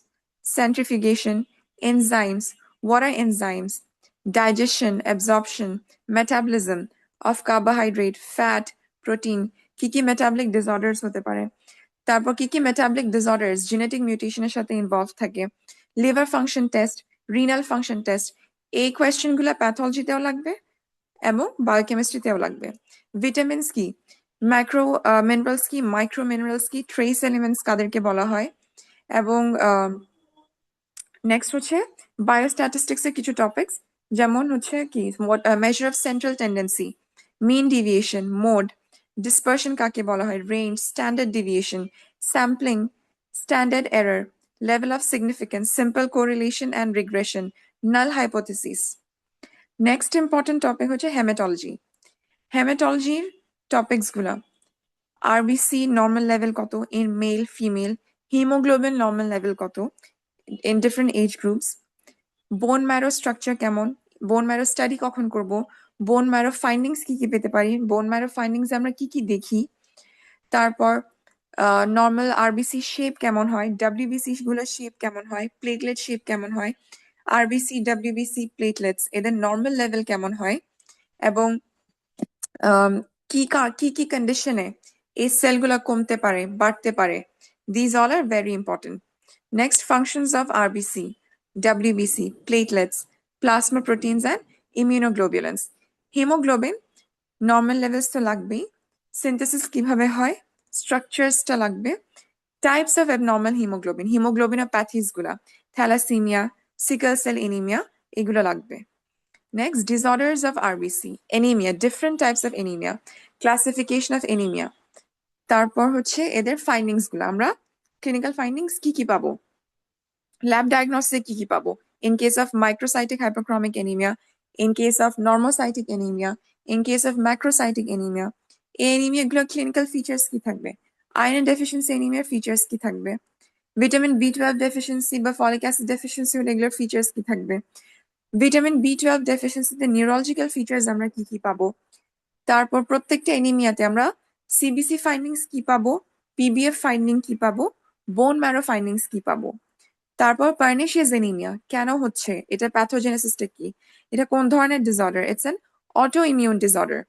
centrifugation, enzymes, what are enzymes, digestion, absorption, metabolism of carbohydrate, fat, protein, কি metabolic disorders হতে পারে, তারপর কি metabolic disorders genetic mutationের সাথে ইনভলভ থাকে, liver function test, renal function test, এই কোয়েশ্চেন গুলো প্যাথোলজিতেও লাগবে এবং বায়োকেমিস্ট্রিতেও লাগবে। ভিটামিনস কি, ম্যাক্রো মিনারেলস কি, মাইক্রো মিনারেলস কি, ট্রেস এলিমেন্টস কাদেরকে বলা হয়, এবং নেক্সট হচ্ছে বায়োস্ট্যাটিস্টিক্স এর কিছু টপিকস যেমন হচ্ছে কি measure of central tendency, mean deviation, mode, dispersion কাকে বলা হয়, range, standard deviation, sampling, standard error, level of significance, simple correlation and regression, null hypothesis. Next important topic হচ্ছে হেমাটোলজি। হেমাটোলজির টপিকস গুলা আরবিসি নর্মাল লেভেল কত in male female, hemoglobin normal level কত in different age groups, bone marrow structure কেমন, bone marrow study কখন করব, bone marrow findings কি পেতে পারি, bone marrow findings আমরা কি দেখি, তারপর নর্মাল আরবিসি শেপ কেমন হয়, ডাব্লিউবিসি গুলোর শেপ কেমন হয়, প্লেটলেট শেপ কেমন হয়, আরবিসি, ডাব্লিউবিসি, প্লেটলেটস এদের নর্মাল লেভেল কেমন হয়, এবং কি কন্ডিশনে এই সেলগুলো কমতে পারে বাড়তে পারে, these all are very important. Next, functions of RBC, WBC, platelets, plasma proteins and immunoglobulins. Hemoglobin normal levels তো লাগবেই, synthesis কিভাবে হয়, structures টা লাগবে, types of abnormal hemoglobin, hemoglobinopathies গুলা, thalassemia, sickle cell anemia এগুলো লাগবে। Next, disorders of RBC, anemia, different types of anemia, classification of anemia. তারপর হচ্ছে এদের ফাইন্ডিংস গুলো, আমরা ক্লিনিক্যাল ফাইন্ডিংস কি পাবো, ল্যাব ডায়াগনোসিসে কি পাবো? In case of microcytic হাইপোক্রমিক anaemia, in case of normocytic anaemia, in case of macrocytic anaemia, এই অ্যানিমিয়াগুলোর ক্লিনিক্যাল ফিচার্স কি থাকবে? আয়রন ডেফিসিয়েন্সি অ্যানিমিয়ার ফিচার্স কি থাকবে? ভিটামিন B12 ডেফিসিয়েন্সি বা ফলিক অ্যাসিড ডেফিসিয়েন্সি হলে এগুলোর ফিচার্স কি থাকবে? ভিটামিন B12 ডেফিসিয়েন্সিতে নিউরোলজিক্যাল ফিচার্স আমরা কি পাবো? তারপর প্রত্যেকটা এনিমিয়াতে আমরা সিবিসি ফাইন্ডিংস কি পাবো, পিবিএফ ফাইন্ডিং কি পাবো, বোন ম্যারো ফাইন্ডিংস কি পাবো। তারপর পার্নিশিয়াস এনিমিয়া কেন হচ্ছে, এটা প্যাথোজেনেসিসটা কি, এটা কোন ধরনের disorder, it's an auto immune disorder,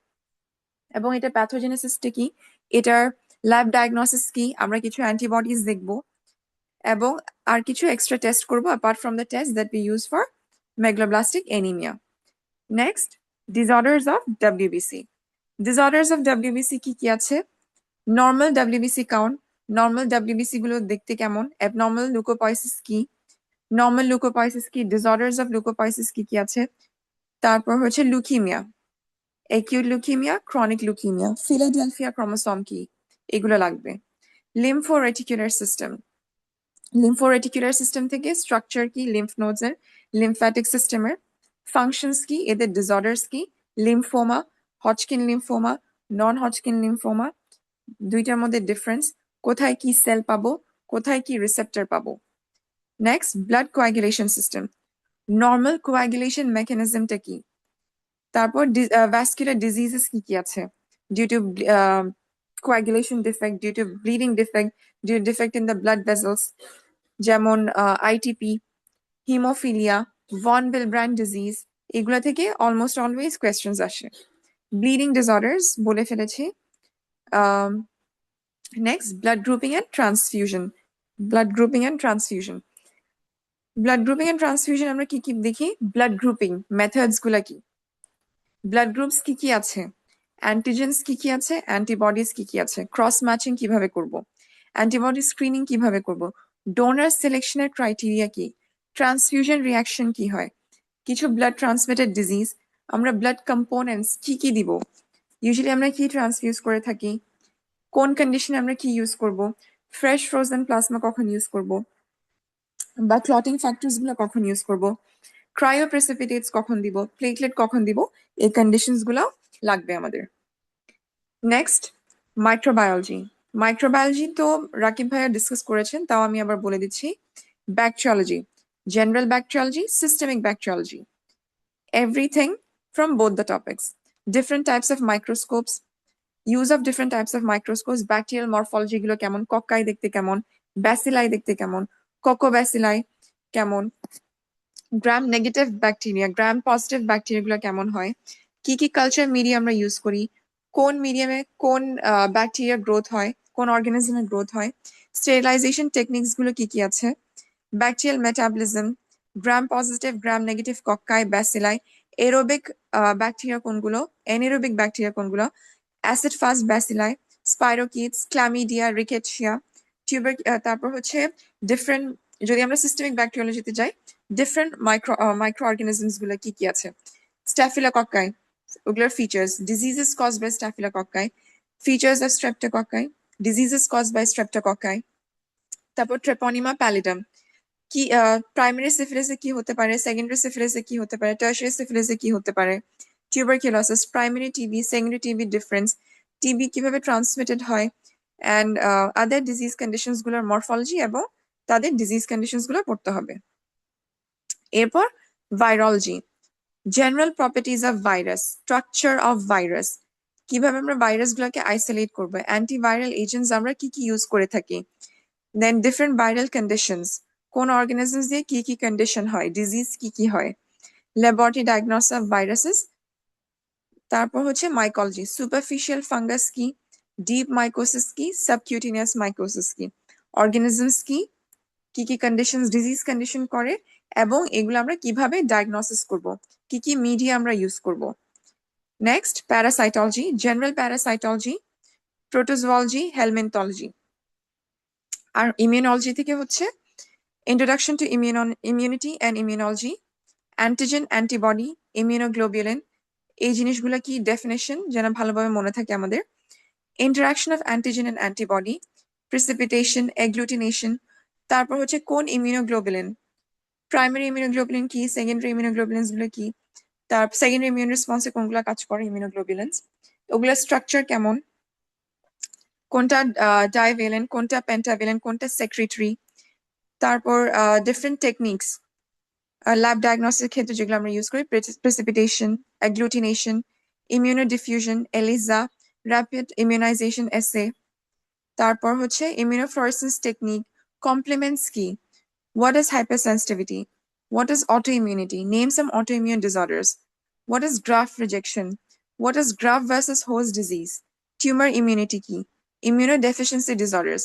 এবং এটা প্যাথোজেনেসিসটা কি, এটার ল্যাব ডায়াগনোসিস কি, আমরা কিছু অ্যান্টিবডিজ দেখবো এবং আর কিছু এক্সট্রা টেস্ট করবো apart from the test that we use for megaloblastic anaemia. Next, disorders of WBC. Disorders of WBC কি আছে? Normal WBC count, normal WBC গুলো দেখতে কেমন, অ্যাবনর্মাল লুকোপয়েসিস কি, নর্মাল লুকোপয়েসিস কি, ডিসঅর্ডার্স অফ লুকোপয়েসিস কি আছে। তারপর হচ্ছে লুকিমিয়া, অ্যাকিউট লুকিমিয়া, ক্রনিক লুকিমিয়া, ফিলাডেলফিয়া ক্রোমোসোম কি, এগুলো লাগবে। লিম্ফোরেটিকুলার সিস্টেম, লিম্ফোরেটিকুলার সিস্টেম থেকে স্ট্রাকচার কি, লিম্ফ নোডস এর, লিম্ফ্যাটিক সিস্টেমের ফাংশনস কি, এদের ডিসঅর্ডার্স কি, লিম্ফোমা, হজকিন লিম্ফোমা, নন হজকিন লিম্ফোমা, দুইটার মধ্যে ডিফারেন্স, কোথায় কি সেল পাবো, কোথায় কি রিসেপ্টর পাবো। Next, blood coagulation system, normal coagulation মেকানিজমটা কি। তারপর ভ্যাসকুলার ডিজিজেস কি আছে, due to coagulation defect, due to bleeding defect, due defect in the blood vessels, যেমন ITP, haemophilia, von Willebrand disease, এগুলো থেকে অলমোস্ট অলওয়েজ কোয়েশ্চেন্স আসে। ব্লিডিং ডিসঅর্ডার্স বলে ফেলেছি। Next, blood grouping and transfusion, blood grouping and transfusion, blood grouping and transfusion আমরা কি দেখি, ব্লাড গ্রুপিং মেথডস গুলা কি, ব্লাড গ্রুপস কি আছে, অ্যান্টিজেন্স কি আছে, অ্যান্টিবডিজ কি আছে, ক্রস ম্যাচিং কিভাবে করব, অ্যান্টিবডি স্ক্রিনিং কিভাবে করব, ডোনার সিলেকশনের ক্রাইটেরিয়া কি, ট্রান্সফিউশন রিয়াকশন কি হয়, কিছু ব্লাড ট্রান্সমিটেড ডিজিজ আমরা ব্লাড কম্পোনেন্টস কি দিব, ইউজুয়ালি আমরা কি ট্রান্সফিউজ করে থাকি, কোন কন্ডিশনে আমরা কি ইউজ করব, ফ্রেশ ফ্রোজেন প্লাজমা কখন ইউজ করব, বা ক্লটিং ফ্যাক্টরস গুলো কখন ইউজ করব, ক্রায়োপ্রেসিপিটেটস কখন দিব, প্লেটলেট কখন দিব, এই কন্ডিশনস গুলো লাগবে আমাদের। Next, microbiology. মাইক্রোবায়োলজি তো রাকিব ভাইয়া ডিসকাস করেছেন, তাও আমি আবার বলে দিচ্ছি। Bacteriology, general bacteriology, systemic bacteriology, everything from both the topics. Different types of microscopes, use of different types of microscopes, bacterial morphology গুলো কেমন, কক্কাই দেখতে কেমন, ব্যাসিলাই দেখতে কেমন, কোকোব্যাসিলাই কেমন, gram negative bacteria, gram positive bacteria গুলো কেমন হয়, কি কালচার মিডিয়া আমরা ইউজ করি, কোন মিডিয়ামে কোন ব্যাকটেরিয়া গ্রোথ হয়, কোন অর্গানিজমের গ্রোথ হয়, স্টেরিলাইজেশন টেকনিক্স গুলো কি আছে, bacterial metabolism, Gram positive Gram negative cocci bacilli, aerobic bacteria কোনগুলো, এনএরোবিক ব্যাকটেরিয়া কোনগুলো, acid fast bacilli, spirochaetes, chlamydia, rickettsia, tuber, তারপর হচ্ছে ডিফারেন্ট, যদি আমরা সিস্টেমিক ব্যাকটেরিয়োলজিতে যাই, ডিফারেন্ট মাইক্রো অর্গানিজমস গুলো কি আছে, স্ট্যাফিলোকক্কাই, ওগুলোর features, diseases cause by staphylococci, features of streptococci, diseases cause by streptococci, তারপর ট্রেপনিমা প্যালিডাম, কি প্রাইমারি সিফিলিসে কি হতে পারে, সেকেন্ডারি সিফিলিসে কি হতে পারে, টার্সিয়ারি সিফিলিসে কি হতে পারে, tuberculosis, primary TB, secondary TB difference, TB কিভাবে ট্রান্সমিটেড হয়, অ্যান্ড আদার ডিজিজ কন্ডিশনস গুলোর মরফোলজি এবং তাদের ডিজিজ কন্ডিশনস গুলো পড়তে হবে। এরপর virology, general properties of virus, structure of virus, কিভাবে আমরা ভাইরাস গুলোকে আইসোলেট করবো, অ্যান্টিভাইরাল এজেন্টস আমরা কি ইউজ করে থাকি, দেন ডিফারেন্ট ভাইরাল কন্ডিশনস, কোন অর্গানিজমস দিয়ে কি কন্ডিশন হয়, ডিজিজ কি হয়, ল্যাবরেটরি ডায়াগনোসিস অফ ভাইরাসেস, তারপর হচ্ছে মাইকোলজি, সুপারফিশিয়াল ফাঙ্গাস কি, ডিপ মাইকোসিস কি, সাবকিউটেনিয়াস মাইকোসিস কি, অর্গানিজমস কি কন্ডিশনস ডিজিজ কন্ডিশন করে এবং এগুলো আমরা কিভাবে ডায়াগনোসিস করব, কি মিডিয়া আমরা ইউজ করব। Next, parasitology, general parasitology, protozoology, helminthology. আর ইমিউনোলজি থেকে হচ্ছে introduction to immunity and immunology, antigen, antibody, immunoglobulin, এই জিনিসগুলো কি ডেফিনেশন যেন ভালোভাবে মনে থাকে আমাদের, interaction of antigen and antibody, precipitation, agglutination, তারপর হচ্ছে কোন ইমিউনোগ্লোবিউলিন প্রাইমারি ইমিউনোগ্লোবুলিন কি, সেকেন্ডারি ইমিউনোগ্লোবুলিনস গুলো কি, তার সেকেন্ডারি ইমিউন রেসপন্সে কোনগুলো কাজ করে ইমিউনোগ্লোবুলিনস, ওগুলোর স্ট্রাকচার কেমন, কোনটা ডাইভ্যালেন্ট, কোনটা পেন্টাভ্যালেন্ট, কোনটা সেক্রেটরি, তারপর ডিফারেন্ট টেকনিক্স ল্যাব ডায়াগনোসিস ক্ষেত্রে যেগুলো আমরা ইউজ করি, precipitation, agglutination, immunodiffusion, ELISA, rapid immunization এসে, তারপর হচ্ছে ইমিউনোফ্লোরেসেন্স টেকনিক, কমপ্লিমেন্টস কি, what is hypersensitivity, what is autoimmunity, name some autoimmune disorders, what is graft rejection, what is graft versus host disease, tumor immunity কি, immunodeficiency disorders,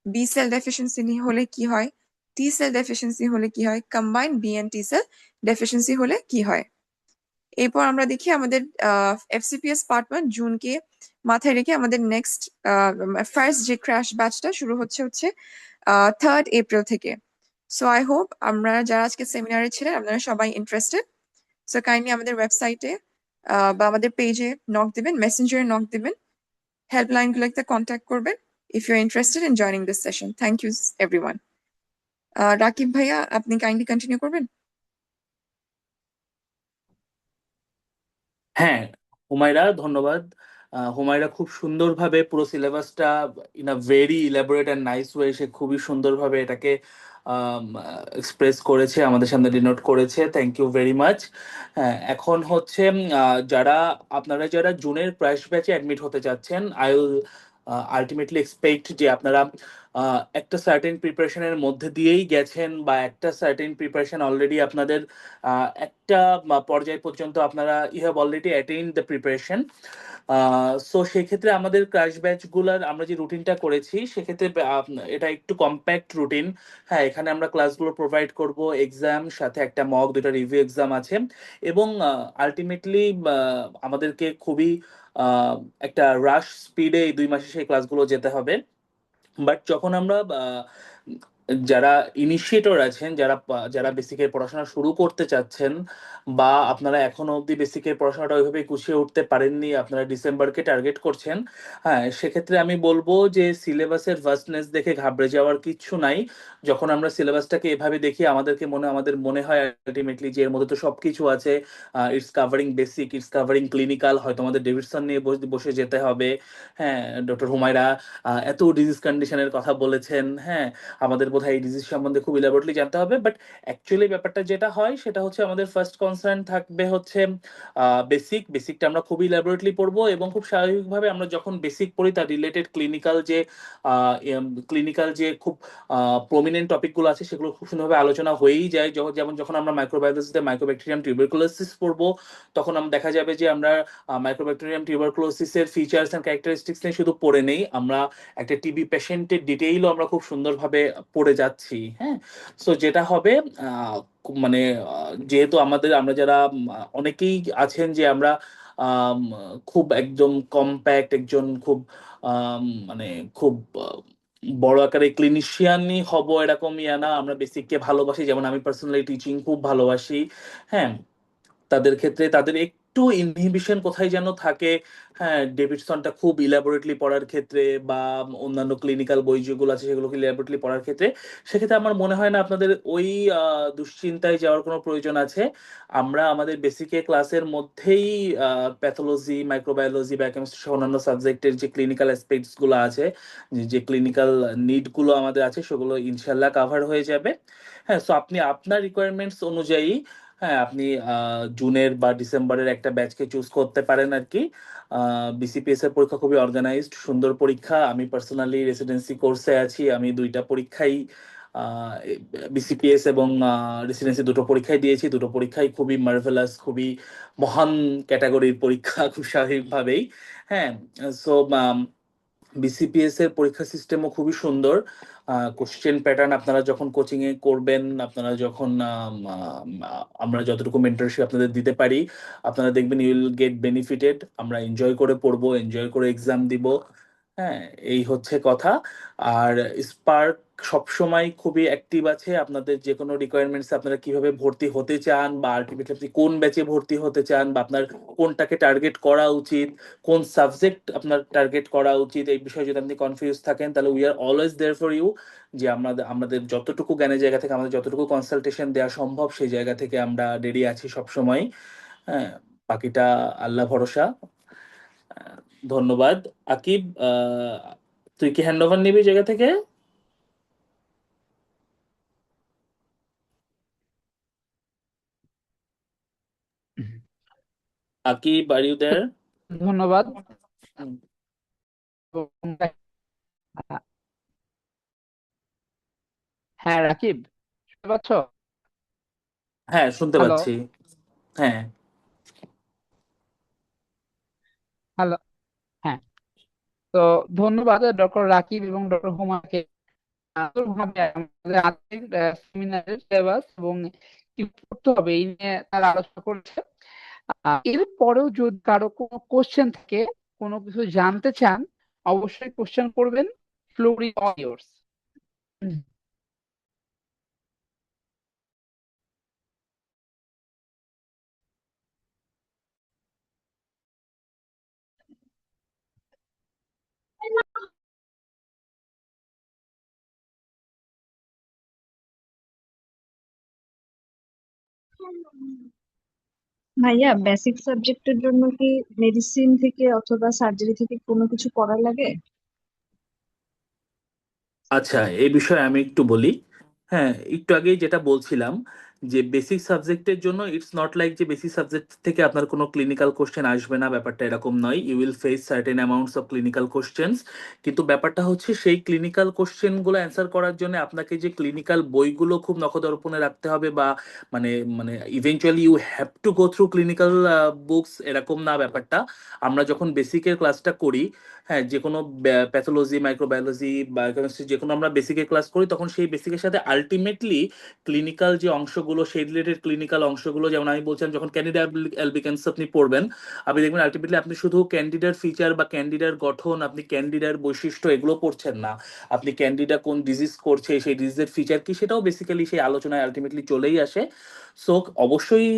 B cell deficiency হলে কি হয়, T cell deficiency হলে কি হয়, combined B and T cell deficiency হলে কি হয়। এরপর আমরা দেখি আমাদের FCPS পার্ট 1 জুনকে মাথায় রেখে আমাদের নেক্সট ফার্স্ট যে ক্র্যাশ ব্যাচটা শুরু হচ্ছে 3rd এপ্রিল থেকে। সো আই হোপ আমরা যারা আজকে সেমিনারে ছিলেন আপনারা সবাই ইন্টারেস্টেড। সো কাইন্ডলি আমাদের ওয়েবসাইটে বা আমাদের পেজে নক দিবেন, মেসেঞ্জারে নক দিবেন, হেল্পলাইন গুলোতে কন্ট্যাক্ট করবেন if you are interested in joining this session. Thank you everyone. Rakib ভাইয়া আপনি কাইন্ডলি কন্টিনিউ করবেন। হ্যাঁ, হুমায়রা ধন্যবাদ। হুমায়রা খুব সুন্দরভাবে পুরো সিলেবাসটা in a very elaborate and nice way সে খুবই সুন্দরভাবে এটাকে এক্সপ্রেস করেছে, আমাদের সামনে ডিনোট করেছে। Thank you very much. হ্যাঁ, এখন হচ্ছে আপনারা যারা জুনের প্রাইস ব্যাচে অ্যাডমিট হতে চাচ্ছেন, আই উইল আলটিমেটলি এক্সপেক্ট যে আপনারা একটা সার্টেন প্রিপারেশনের মধ্যে দিয়েই গেছেন বা একটা সার্টেন প্রিপারেশন অলরেডি আপনাদের একটা পর্যায় পর্যন্ত আপনারা you have already attained the preparation. So সেক্ষেত্রে আমাদের ক্র্যাশ ব্যাচগুলোর আমরা যে রুটিনটা করেছি সেক্ষেত্রে এটা একটু কম্প্যাক্ট রুটিন। হ্যাঁ, এখানে আমরা ক্লাসগুলো প্রোভাইড করব, এক্সাম সাথে একটা মক, দুটো রিভিউ এক্সাম আছে, এবং আলটিমেটলি আমাদেরকে খুবই একটা রাশ স্পিডে এই 2 মাসে সেই ক্লাসগুলো যেতে হবে। বাট যখন আমরা যারা ইনিশিয়েটর আছেন, যারা বেসিকের পড়াশোনা শুরু করতে চাচ্ছেন, বা আপনারা এখনো অবধি বেসিকের পড়াশোনাটা ওইভাবে গুছিয়ে উঠতে পারেননি, আপনারা ডিসেম্বরকে টার্গেট করছেন, হ্যাঁ সেক্ষেত্রে আমি বলবো যে সিলেবাসের ভাস্টনেস দেখে ঘাবড়ে যাওয়ার কিচ্ছু নাই। যখন আমরা সিলেবাসটাকে এভাবে দেখি আমাদের মনে হয় আলটিমেটলি যে এর মধ্যে তো সবকিছু আছে, it's covering basic, it's covering clinical, হয়তো আমাদের ডেভিডসন নিয়ে বসে যেতে হবে। হ্যাঁ, ডক্টর হুমায়রা এত ডিজিজ কন্ডিশনের কথা বলেছেন, হ্যাঁ আমাদের বোধহয় এই ডিজিজ সম্বন্ধে খুব ইলাবোরেটলি জানতে হবে। বাট অ্যাকচুয়ালি ব্যাপারটা যেটা হয় সেটা হচ্ছে আমাদের ফার্স্ট কনসার্ন থাকবে হচ্ছে বেসিকটা আমরা খুবই ইলাবোরেটলি পড়বো, এবং খুব স্বাভাবিকভাবে আমরা যখন বেসিক পড়ি তার রিলেটেড ক্লিনিক্যাল যে খুব প্রমিনেন্ট টপিকগুলো আছে সেগুলো খুব সুন্দরভাবে আলোচনা হয়েই যায়। যেমন যখন আমরা মাইক্রোবায়োলজিতে মাইক্রোব্যাকটেরিয়াম টিউবারকুলোসিস পড়বো, তখন আমরা দেখা যাবে যে আমরা মাইক্রোব্যাকটেরিয়াম টিউবারকুলোসিসের ফিচার্স অ্যান্ড ক্যারেক্টারিস্টিক্স নিয়ে শুধু পড়ে নেই, আমরা একটা টিবি পেশেন্টের ডিটেইলও আমরা খুব সুন্দরভাবে পড়ে যাচ্ছি। হ্যাঁ, সো যেটা হবে মানে যেহেতু আমরা যারা অনেকেই আছেন যে আমরা আম, খুব একদম কম্প্যাক্ট একজন খুব মানে খুব বড় আকারে ক্লিনিশিয়ানই হব এরকম না, আমরা বেসিককে ভালোবাসি, যেমন আমি পার্সোনালি টিচিং খুব ভালোবাসি। হ্যাঁ, তাদের ক্ষেত্রে তাদের একটু ইনহিবিশন কোথায় যেন থাকে। হ্যাঁ, ডেভিডসনটা খুব ইলাবোরেটলি পড়ার ক্ষেত্রে বা অন্যান্য ক্লিনিক্যাল বই যেগুলো আছে সেগুলোকে ইলাবোরেটলি পড়ার ক্ষেত্রে, সেক্ষেত্রে আমার মনে হয় না আপনাদের ওই দুশ্চিন্তায় যাওয়ার কোনো প্রয়োজন আছে। আমরা আমাদের বেসিকে ক্লাসের মধ্যেই প্যাথোলজি, মাইক্রোবায়োলজি, বায়োকেমিস্ট্রি সহ অন্যান্য সাবজেক্টের যে ক্লিনিক্যাল অ্যাসপেক্টস গুলো আছে, যে ক্লিনিক্যাল নিড গুলো আমাদের আছে, সেগুলো ইনশাল্লাহ কাভার হয়ে যাবে। হ্যাঁ, সো আপনি আপনার রিকোয়ারমেন্টস অনুযায়ী, হ্যাঁ আপনি জুনের বা ডিসেম্বরের একটা ব্যাচকে চুজ করতে পারেন আর কি। বিসিপিএস এর পরীক্ষা খুবই অর্গানাইজড, সুন্দর পরীক্ষা। আমি পার্সোনালি রেসিডেন্সি কোর্সে আছি, আমি 2টা পরীক্ষাই বিসিপিএস এবং রেসিডেন্সি দুটো পরীক্ষায় দিয়েছি, দুটো পরীক্ষাই খুবই মার্ভেলাস, খুবই মহান ক্যাটাগরির পরীক্ষা, খুব স্বাভাবিকভাবেই। হ্যাঁ, সো বিসিপিএস এর পরীক্ষা সিস্টেমও খুবই সুন্দর। কোশ্চেন প্যাটার্ন আপনারা যখন কোচিং এ করবেন, আপনারা যখন আমরা যতটুকু মেন্টরশিপ আপনাদের দিতে পারি, আপনারা দেখবেন ইউ উইল গেট বেনিফিটেড। আমরা এনজয় করে পড়বো, এনজয় করে এক্সাম দিব। হ্যাঁ, এই হচ্ছে কথা। আর স্পার্ক সবসময় খুবই অ্যাক্টিভ আছে। আপনাদের যে কোনো রিকোয়ারমেন্টস, আপনারা কিভাবে ভর্তি হতে চান বা আলটিমেটলি আপনি কোন ব্যাচে ভর্তি হতে চান বা আপনার কোনটাকে টার্গেট করা উচিত, কোন সাবজেক্ট আপনার টার্গেট করা উচিত, এই বিষয়ে যদি আপনি কনফিউজ থাকেন তাহলে we are always there for you. যে আমাদের আমাদের যতটুকু জ্ঞানের জায়গা থেকে আমাদের যতটুকু কনসালটেশন দেওয়া সম্ভব সেই জায়গা থেকে আমরা রেডি আছি সবসময়। হ্যাঁ, বাকিটা আল্লাহ ভরসা। আহ, ধন্যবাদ। আকিব, তুই কি হ্যান্ড ওভার নিবি জায়গা থেকে? Akib, are you there? ধন্যবাদ। হ্যাঁ রাকিব, শুনতে পাচ্ছ? হ্যাঁ, শুনতে হ্যালো পাচ্ছি। হ্যাঁ। হ্যালো। হ্যাঁ, তো ধন্যবাদ ডক্টর রাকিব এবং ডক্টর হুমাকে ভাবে আমাদের আজকের সেমিনারের সিলেবাস এবং কি করতে হবে এই নিয়ে তারা আলোচনা করেছে। এর পরেও যদি কারো কোনো কোশ্চেন থাকে, কোনো কিছু জানতে চান, অবশ্যই কোশ্চেন করবেন। Floor is all years. ভাইয়া, বেসিক সাবজেক্টের জন্য কি মেডিসিন থেকে অথবা সার্জারি থেকে কোনো কিছু পড়া লাগে? আচ্ছা, এই বিষয়ে আমি একটু বলি। হ্যাঁ, একটু আগেই যেটা বলছিলাম যে বেসিক সাবজেক্টের জন্য ইটস নট লাইক যে বেসিক সাবজেক্ট থেকে আপনার কোনো ক্লিনিক্যাল কোশ্চেন আসবে না, ব্যাপারটা এরকম নয়। You will face certain amounts of clinical questions. কিন্তু ব্যাপারটা হচ্ছে সেই ক্লিনিক্যাল কোশ্চেনগুলো অ্যান্সার করার জন্য আপনাকে যে ক্লিনিক্যাল বইগুলো খুব নখদর্পণে রাখতে হবে বা মানে মানে eventually you have to go through clinical books, এরকম না ব্যাপারটা। আমরা যখন বেসিকের ক্লাসটা করি, হ্যাঁ, যে কোনো প্যাথোলজি, মাইক্রোবায়োলজি, বায়োকেমিস্ট্রি, যে কোনো আমরা বেসিকের ক্লাস করি, তখন সেই বেসিকের সাথে আলটিমেটলি ক্লিনিক্যাল যে অংশগুলো, সেই রিলেটেড ক্লিনিক্যাল অংশগুলো, যেমন আমি বলছিলাম যখন ক্যান্ডিডা অ্যালবিকেন্স আপনি পড়বেন, আপনি দেখবেন আলটিমেটলি আপনি শুধু ক্যান্ডিডার ফিচার বা ক্যান্ডিডার গঠন, আপনি ক্যান্ডিডার বৈশিষ্ট্য এগুলো পড়ছেন না। আপনি ক্যান্ডিডা কোন ডিজিজ করছে, সেই ডিজিজের ফিচার কি, সেটাও বেসিক্যালি সেই আলোচনায় আলটিমেটলি চলেই আসে। সো অবশ্যই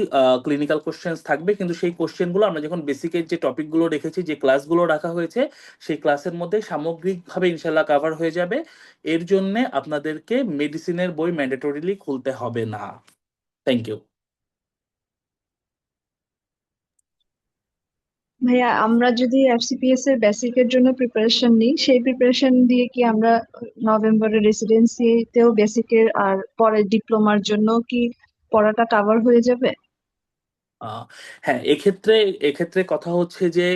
ক্লিনিক্যাল কোশ্চেন্স থাকবে, কিন্তু সেই কোশ্চেনগুলো আমরা যখন বেসিকের যে টপিকগুলো রেখেছি, যে ক্লাসগুলো রাখা হয়েছে, সেই ক্লাসের মধ্যে সামগ্রিকভাবে ইনশাল্লাহ কভার হয়ে যাবে। এর জন্য আপনাদেরকে মেডিসিনের বই ম্যান্ডেটরিলি খুলতে হবে না। Thank you. ভাইয়া, আমরা যদি এফসিপিএস এর বেসিকের জন্য প্রিপারেশন নিই, সেই প্রিপারেশন দিয়ে কি আমরা নভেম্বরের রেসিডেন্সিতেও বেসিকের আর পরে ডিপ্লোমার জন্য কি পড়াটা কভার হয়ে যাবে? আহ, হ্যাঁ, এক্ষেত্রে এক্ষেত্রে কথা হচ্ছে যে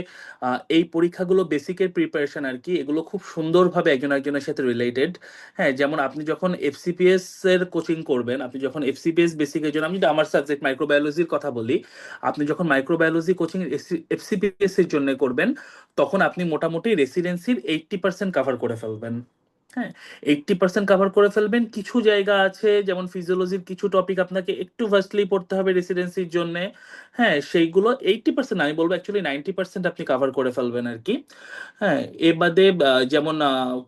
এই পরীক্ষাগুলো বেসিকের প্রিপারেশন আর কি, এগুলো খুব সুন্দরভাবে একজন একজনের সাথে রিলেটেড। হ্যাঁ, যেমন আপনি যখন এফসিপিএস এর কোচিং করবেন, আপনি যখন এফসিপিএস বেসিকের জন্য, আমি যদি আমার সাবজেক্ট মাইক্রোবায়োলজির কথা বলি, আপনি যখন মাইক্রোবায়োলজি কোচিং এফসিপিএস এর জন্য করবেন, তখন আপনি মোটামুটি রেসিডেন্সির 80% কাভার করে ফেলবেন। হ্যাঁ, 80% কাভার করে ফেলবেন। কিছু জায়গা আছে যেমন ফিজিওলজির কিছু টপিক আপনাকে একটু ভার্স্টলি পড়তে হবে রেসিডেন্সির জন্য। হ্যাঁ, সেইগুলো 80%, আমি বলবো অ্যাকচুয়ালি 90% আপনি কাভার করে ফেলবেন আর কি। হ্যাঁ, এ বাদে যেমন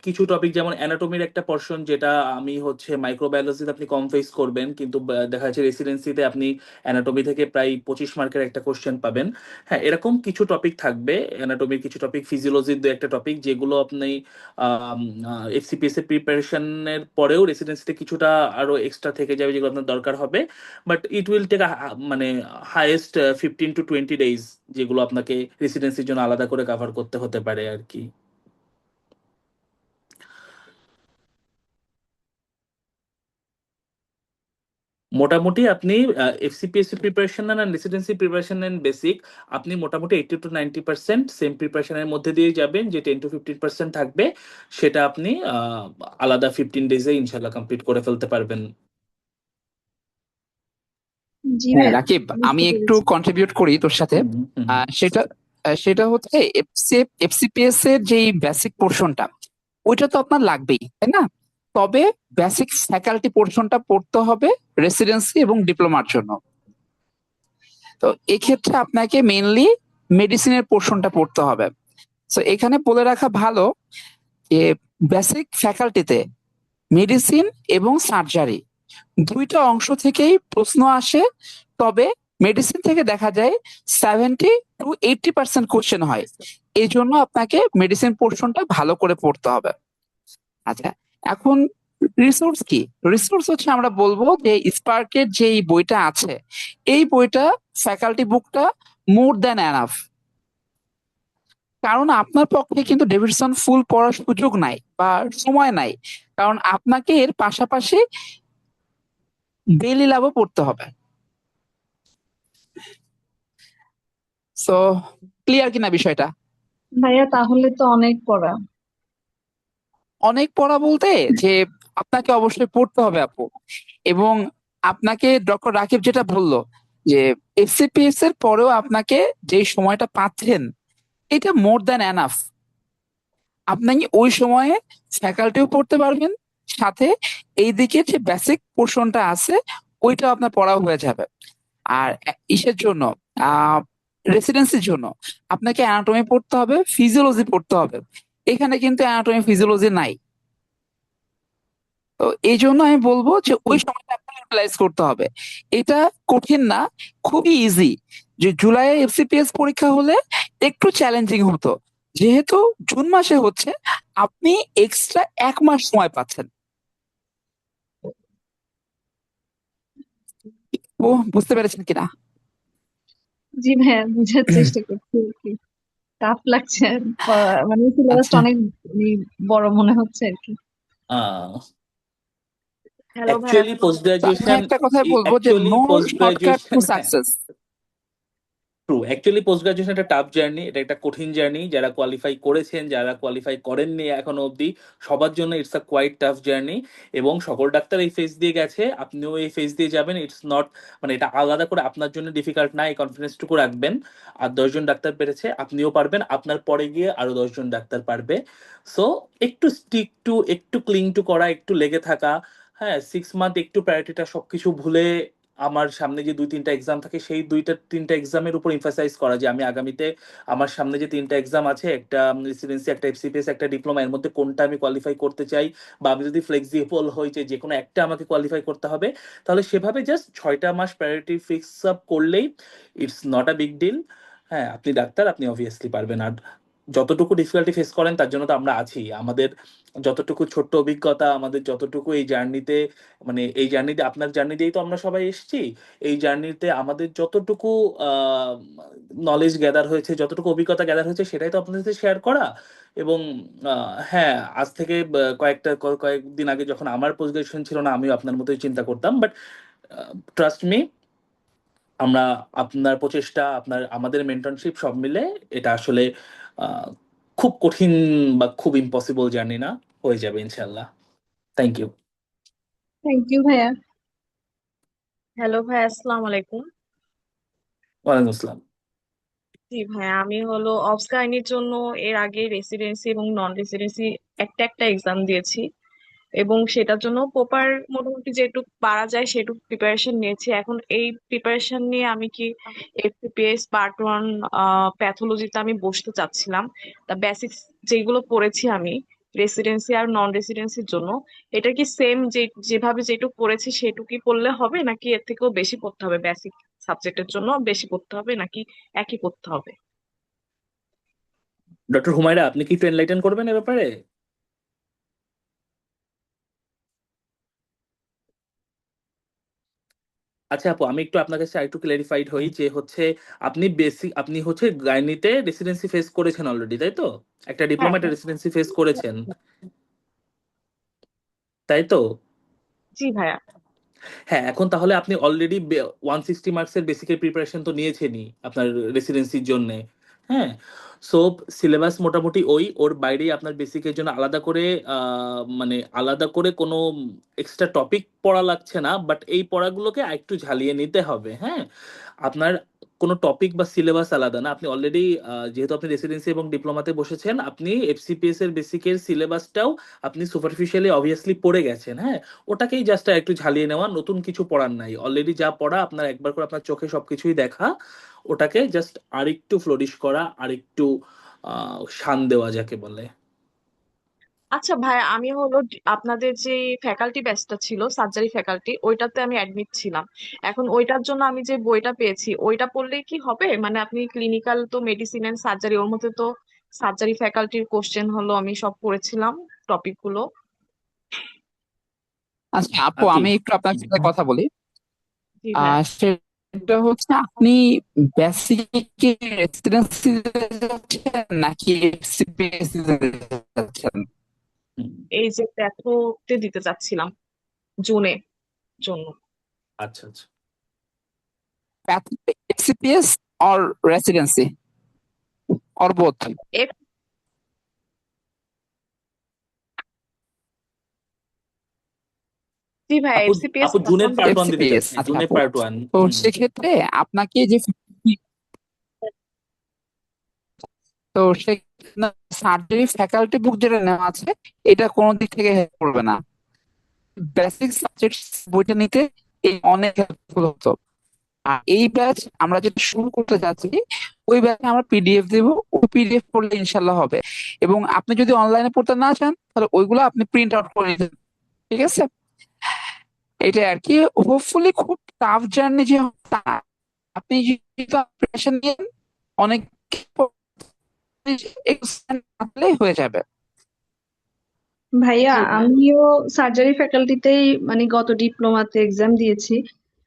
কিছু টপিক যেমন অ্যানাটমির একটা পোর্শন, যেটা আমি হচ্ছে মাইক্রোবায়োলজিতে আপনি কম ফেস করবেন, কিন্তু দেখা যাচ্ছে রেসিডেন্সিতে আপনি অ্যানাটমি থেকে প্রায় 25 মার্কের একটা কোশ্চেন পাবেন। হ্যাঁ, এরকম কিছু টপিক থাকবে, অ্যানাটমির কিছু টপিক, ফিজিওলজির দু একটা টপিক, যেগুলো আপনি এফসিপিএস এর প্রিপারেশনের পরেও রেসিডেন্সিতে কিছুটা আরো এক্সট্রা থেকে যাবে, যেগুলো আপনার দরকার হবে। বাট ইট উইল টেক মানে হাইয়েস্ট 15 to 20 days, যেগুলো আপনাকে রেসিডেন্সির জন্য আলাদা করে কভার করতে হতে পারে আর কি। মোটামুটি আপনি এফসিপিএসসি প্রিপারেশন নেন আর রেসিডেন্সি প্রিপারেশন নেন বেসিক, আপনি মোটামুটি 80 to 90% সেম প্রিপারেশনের মধ্যে দিয়ে যাবেন। যে 10 to 15% থাকবে, সেটা আপনি আলাদা 15 days-এ ইনশাল্লাহ কমপ্লিট করে ফেলতে পারবেন। জি হ্যাঁ ভাইয়া, রাকিব, আমি বুঝতে একটু পেরেছি। কন্ট্রিবিউট করি তোর সাথে। হুম, হুম, হুম। সেটা সেটা হচ্ছে এফসিপিএস এর যেই বেসিক পোর্শনটা, ওইটা তো আপনার লাগবেই, তাই না? তবে বেসিক ফ্যাকাল্টি পোর্শনটা পড়তে হবে রেসিডেন্সি এবং ডিপ্লোমার জন্য। তো এক্ষেত্রে আপনাকে মেইনলি মেডিসিনের পোর্শনটা পড়তে হবে। সো এখানে বলে রাখা ভালো যে বেসিক ফ্যাকাল্টিতে মেডিসিন এবং সার্জারি দুইটা অংশ থেকেই প্রশ্ন আসে, তবে মেডিসিন থেকে দেখা যায় 70 to 80% কোশ্চেন হয়। এই জন্য আপনাকে মেডিসিন পোর্শনটা ভালো করে পড়তে হবে। আচ্ছা, এখন রিসোর্স কি? রিসোর্স হচ্ছে আমরা বলবো যে স্পার্কের যে এই বইটা আছে, এই বইটা ফ্যাকাল্টি বুকটা মোর দ্যান এনাফ। কারণ আপনার পক্ষে কিন্তু ডেভিডসন ফুল পড়ার সুযোগ নাই বা সময় নাই, কারণ আপনাকে এর পাশাপাশি ডেইলি ল্যাবও পড়তে হবে। সো ক্লিয়ার কিনা বিষয়টা? ভাইয়া তাহলে তো অনেক পড়া। অনেক পড়া বলতে যে আপনাকে অবশ্যই পড়তে হবে আপু, এবং আপনাকে ডক্টর রাকিব যেটা বললো যে এফসিপিএস এর পরেও আপনাকে যে সময়টা পাচ্ছেন এটা মোর দ্যান এনাফ। আপনি ওই সময়ে ফ্যাকাল্টিও পড়তে পারবেন, সাথে এইদিকে যে বেসিক পোর্শনটা আছে ওইটাও আপনার পড়াও হয়ে যাবে। আর ইসের জন্য রেসিডেন্সির জন্য আপনাকে অ্যানাটমি পড়তে হবে, ফিজিওলজি পড়তে হবে। এখানে কিন্তু অ্যানাটমি ফিজিওলজি নাই। তো এই জন্য আমি বলবো যে ওই সময়টা আপনাকে ইউটিলাইজ করতে হবে। এটা কঠিন না, খুবই ইজি। যে জুলাইয়ে এফসিপিএস পরীক্ষা হলে একটু চ্যালেঞ্জিং হতো, যেহেতু জুন মাসে হচ্ছে আপনি এক্সট্রা 1 মাস সময় পাচ্ছেন। ও বুঝতে পেরেছেন কিনা? জি ভাইয়া, বোঝার চেষ্টা করছি আর কি। টাফ লাগছে আর মানে সিলেবাসটা আচ্ছা, অনেক বড় মনে হচ্ছে আর কি। হ্যালো ভাইয়া, অ্যাকচুয়ালি পোস্ট তো আমি গ্রাজুয়েশন একটা কথাই বলবো যে actually no post shortcut to graduation হ্যাঁ, success. True. Actually post graduation একটা টাফ জার্নি, এটা একটা কঠিন জার্নি। যারা কোয়ালিফাই করেছেন, যারা কোয়ালিফাই করেননি এখনো অবধি, সবার জন্য it's a quite tough journey. এবং সকল ডাক্তার এই ফেজ দিয়ে গেছে, আপনিও এই ফেজ দিয়ে যাবেন। ইটস নট মানে এটা আলাদা করে আপনার জন্য ডিফিকাল্ট না, এই কনফিডেন্সটুকু রাখবেন। আর 10 জন ডাক্তার পেরেছে, আপনিও পারবেন, আপনার পরে গিয়ে আরো 10 জন ডাক্তার পারবে। সো একটু স্টিক টু, একটু ক্লিং টু করা, একটু লেগে থাকা। হ্যাঁ, 6 মান্থ একটু প্রায়োরিটিটা সবকিছু ভুলে আমার সামনে যে 2-3টা এক্সাম থাকে সেই 2-3টা এক্সামের উপর এমফাসাইজ করা, যে আমি আগামীতে আমার সামনে যে 3টা এক্সাম আছে, একটা রেসিডেন্সি, একটা এফসিপিএস, একটা ডিপ্লোমা, এর মধ্যে কোনটা আমি কোয়ালিফাই করতে চাই, বা আমি যদি ফ্লেক্সিবল হই যে কোনো একটা আমাকে কোয়ালিফাই করতে হবে, তাহলে সেভাবে জাস্ট 6টা মাস প্রায়োরিটি ফিক্স আপ করলেই it's not a big deal. হ্যাঁ, আপনি ডাক্তার, আপনি অবভিয়াসলি পারবেন। আর যতটুকু ডিফিকাল্টি ফেস করেন তার জন্য তো আমরা আছি। আমাদের যতটুকু ছোট্ট অভিজ্ঞতা, আমাদের যতটুকু এই জার্নিতে, মানে এই জার্নিতে, আপনার জার্নি দিয়েই তো আমরা সবাই এসেছি। এই জার্নিতে আমাদের যতটুকু নলেজ গ্যাদার হয়েছে, যতটুকু অভিজ্ঞতা গ্যাদার হয়েছে, সেটাই তো আপনাদের সাথে শেয়ার করা। এবং হ্যাঁ, আজ থেকে কয়েকদিন আগে যখন আমার পোস্ট গ্রাজুয়েশন ছিল না, আমিও আপনার মতোই চিন্তা করতাম। বাট ট্রাস্ট মি, আমরা আপনার প্রচেষ্টা, আমাদের মেন্টরশিপ সব মিলে এটা আসলে আহ, খুব কঠিন বা খুব ইম্পসিবল জার্নি না, হয়ে যাবে ইনশাল্লাহ। Thank you. থ্যাংক ইউ ভাইয়া। হ্যালো ভাইয়া, আসসালামু আলাইকুম। ওয়ালাইকুম আসসালাম। জি ভাইয়া, আমি হলো অবস কাহিনীর জন্য এর আগে রেসিডেন্সি এবং নন রেসিডেন্সি একটা একটা এক্সাম দিয়েছি, এবং সেটার জন্য প্রপার মোটামুটি যেটুকু পারা যায় সেটুকু প্রিপারেশন নিয়েছি। এখন এই প্রিপারেশন নিয়ে আমি কি এফপিপিএস পার্ট 1 প্যাথোলজিতে আমি বসতে চাচ্ছিলাম। তা বেসিক্স যেগুলো পড়েছি আমি রেসিডেন্সি আর নন রেসিডেন্সির জন্য, এটা কি সেম যেভাবে যেটুকু পড়েছি সেটুকুই পড়লে হবে, নাকি এর থেকেও বেশি পড়তে হবে? বেসিক সাবজেক্টের জন্য বেশি পড়তে হবে নাকি একই পড়তে হবে? ডক্টর হুমায়রা, আপনি কি একটু এনলাইটেন করবেন এ ব্যাপারে? আচ্ছা আপু, আমি একটু আপনার কাছে একটু ক্লারিফাইড হই যে হচ্ছে আপনি হচ্ছে গাইনিতে রেসিডেন্সি ফেস করেছেন অলরেডি, তাই তো? একটা হ্যাঁ ডিপ্লোমা, একটা হ্যাঁ। রেসিডেন্সি ফেস করেছেন, তাই তো? জি ভাইয়া। হ্যাঁ, এখন তাহলে আপনি অলরেডি 160 মার্কসের বেসিকের প্রিপারেশন তো নিয়েছেনই আপনার রেসিডেন্সির জন্য। হ্যাঁ, সো সিলেবাস মোটামুটি ওর বাইরেই আপনার বেসিকের জন্য আলাদা করে মানে আলাদা করে কোনো এক্সট্রা টপিক পড়া লাগছে না, বাট এই পড়াগুলোকে আরেকটু ঝালিয়ে নিতে হবে। হ্যাঁ, আপনার কোনো টপিক বা সিলেবাস আলাদা না। আপনি অলরেডি যেহেতু আপনি রেসিডেন্সি এবং ডিপ্লোমাতে বসেছেন, আপনি এফসিপিএস এর বেসিকের সিলেবাসটাও আপনি সুপারফিশিয়ালি অবভিয়াসলি পড়ে গেছেন। হ্যাঁ, ওটাকেই জাস্ট একটু ঝালিয়ে নেওয়া, নতুন কিছু পড়ার নাই। অলরেডি যা পড়া আপনার একবার করে আপনার চোখে সবকিছুই দেখা, ওটাকে জাস্ট আরেকটু ফ্লোরিশ করা, আরেকটু শান দেওয়া যাকে বলে। আচ্ছা ভাই, আমি হলো আপনাদের যে ফ্যাকাল্টি ব্যাচটা ছিল, সার্জারি ফ্যাকাল্টি, ওইটাতে আমি অ্যাডমিট ছিলাম। এখন ওইটার জন্য আমি যে বইটা পেয়েছি ওইটা পড়লেই কি হবে? মানে আপনি ক্লিনিক্যাল তো মেডিসিন এন্ড সার্জারি, ওর মধ্যে তো সার্জারি ফ্যাকাল্টির কোশ্চেন হলো আমি সব পড়েছিলাম টপিক গুলো। আচ্ছা আপু, আকি, আমি একটু আপনার সাথে কথা বলি। জি ভাই। সেটা হচ্ছে আপনি বেসিকে রেসিডেন্সি যাচ্ছেন নাকি সিপিএস যাচ্ছেন? এই যে প্যাথোতে দিতে চাচ্ছিলাম জুনে জন্য। আচ্ছা আচ্ছা। CPS or residency or both? F- জি ভাই, আপু এফসিপিএস আপু জুনের পার্ট ওয়ান দিতে এফসিপিএস, চাচ্ছি, আচ্ছা জুনের আপু। Part one. তো সেক্ষেত্রে আপনাকে যে তো সেই সার্জারি ফ্যাকাল্টি বুক যেটা নেওয়া আছে, এটা কোনো দিক থেকে হেল্প করবে না। বেসিক সাবজেক্ট বইটা নিতে এই অনেক হেল্পফুল হতো। আর এই ব্যাচ আমরা যেটা শুরু করতে যাচ্ছি, ওই ব্যাচে আমরা পিডিএফ দেবো, ওই পিডিএফ পড়লে ইনশাল্লাহ হবে। এবং আপনি যদি অনলাইনে পড়তে না চান তাহলে ওইগুলো আপনি প্রিন্ট আউট করে নিতে, ঠিক আছে? এটা আর কি। হোপফুলি খুব টাফ জার্নি যে তা, আপনি যদি প্রিপারেশন নিয়ে অনেক হয়ে যাবে। ভাইয়া, জি ভাই। আমিও সার্জারি ফ্যাকাল্টিতেই মানে গত ডিপ্লোমাতে এক্সাম দিয়েছি।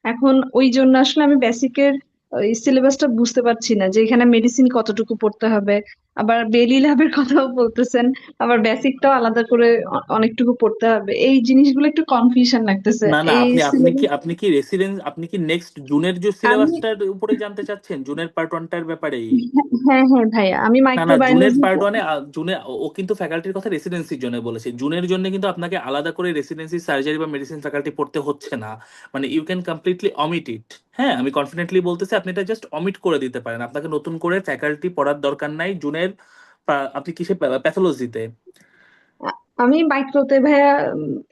এখন ওই জন্য আসলে আমি বেসিকের ওই সিলেবাসটা বুঝতে পারছি না যে এখানে মেডিসিন কতটুকু পড়তে হবে, আবার বেলি ল্যাবের কথাও বলতেছেন, আবার বেসিকটাও আলাদা করে অনেকটুকু পড়তে হবে। এই জিনিসগুলো একটু কনফিউশন লাগতেছে না না, এই আপনি আপনি কি সিলেবাস। আপনি কি রেসিডেন্স, আপনি কি নেক্সট জুনের যে আমি সিলেবাসটার উপরে জানতে চাচ্ছেন, জুনের পার্ট ওয়ানটার ব্যাপারেই? হ্যাঁ হ্যাঁ ভাইয়া, আমি না না, জুনের মাইক্রোবায়োলজি। পার্ট ওয়ানে জুনে ও কিন্তু ফ্যাকাল্টির কথা রেসিডেন্সির জন্য বলেছে। জুনের জন্য কিন্তু আপনাকে আলাদা করে রেসিডেন্সি, সার্জারি বা মেডিসিন ফ্যাকাল্টি পড়তে হচ্ছে না। মানে ইউ ক্যান কমপ্লিটলি অমিট ইট। হ্যাঁ, আমি কনফিডেন্টলি বলতেছি আপনি এটা জাস্ট অমিট করে দিতে পারেন। আপনাকে নতুন করে ফ্যাকাল্টি পড়ার দরকার নাই জুনের। আপনি কিসে, প্যাথোলজিতে? আমি মাইক্রোতে ভাইয়া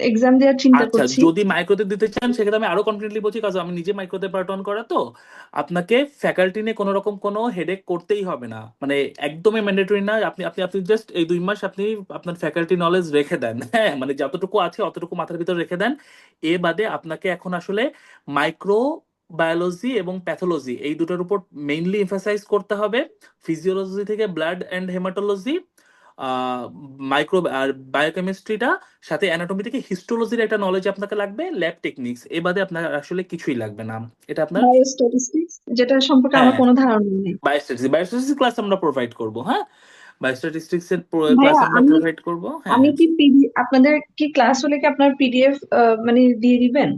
এক্সাম দেওয়ার চিন্তা আচ্ছা, করছি। যদি মাইক্রোতে দিতে চান সেক্ষেত্রে আমি আরো কনফিডেন্টলি বলছি, কাজ আমি নিজে মাইক্রোতে পার্ট অন করা তো। আপনাকে ফ্যাকাল্টি নিয়ে কোনো রকম কোনো হেডেক করতেই হবে না, মানে একদমই ম্যান্ডেটরি না। আপনি আপনি আপনি জাস্ট এই 2 মাস আপনি আপনার ফ্যাকাল্টি নলেজ রেখে দেন, হ্যাঁ, মানে যতটুকু আছে অতটুকু মাথার ভিতর রেখে দেন। এ বাদে আপনাকে এখন আসলে মাইক্রো বায়োলজি এবং প্যাথোলজি এই দুটোর উপর মেইনলি এমফাসাইজ করতে হবে। ফিজিওলজি থেকে ব্লাড অ্যান্ড হেমাটোলজি, মাইক্রো আর বায়োকেমিস্ট্রিটা, সাথে অ্যানাটমি থেকে হিস্টোলজির একটা নলেজ আপনাকে লাগবে, ল্যাব টেকনিক্স। এ বাদে আপনার আসলে কিছুই লাগবে না। এটা আপনার, বায়োস্ট্যাটিস্টিক্স, যেটা সম্পর্কে আমার হ্যাঁ, কোনো ধারণা নেই। বায়োস্ট্যাটিস্টিক্স ক্লাস আমরা প্রোভাইড করব। হ্যাঁ, বায়োস্ট্যাটিস্টিক্স এর ক্লাস ভাইয়া, আমরা আমি প্রোভাইড করব। হ্যাঁ, আমি কি আপনাদের কি ক্লাস হলে কি আপনার পিডিএফ মানে দিয়ে দিবেন?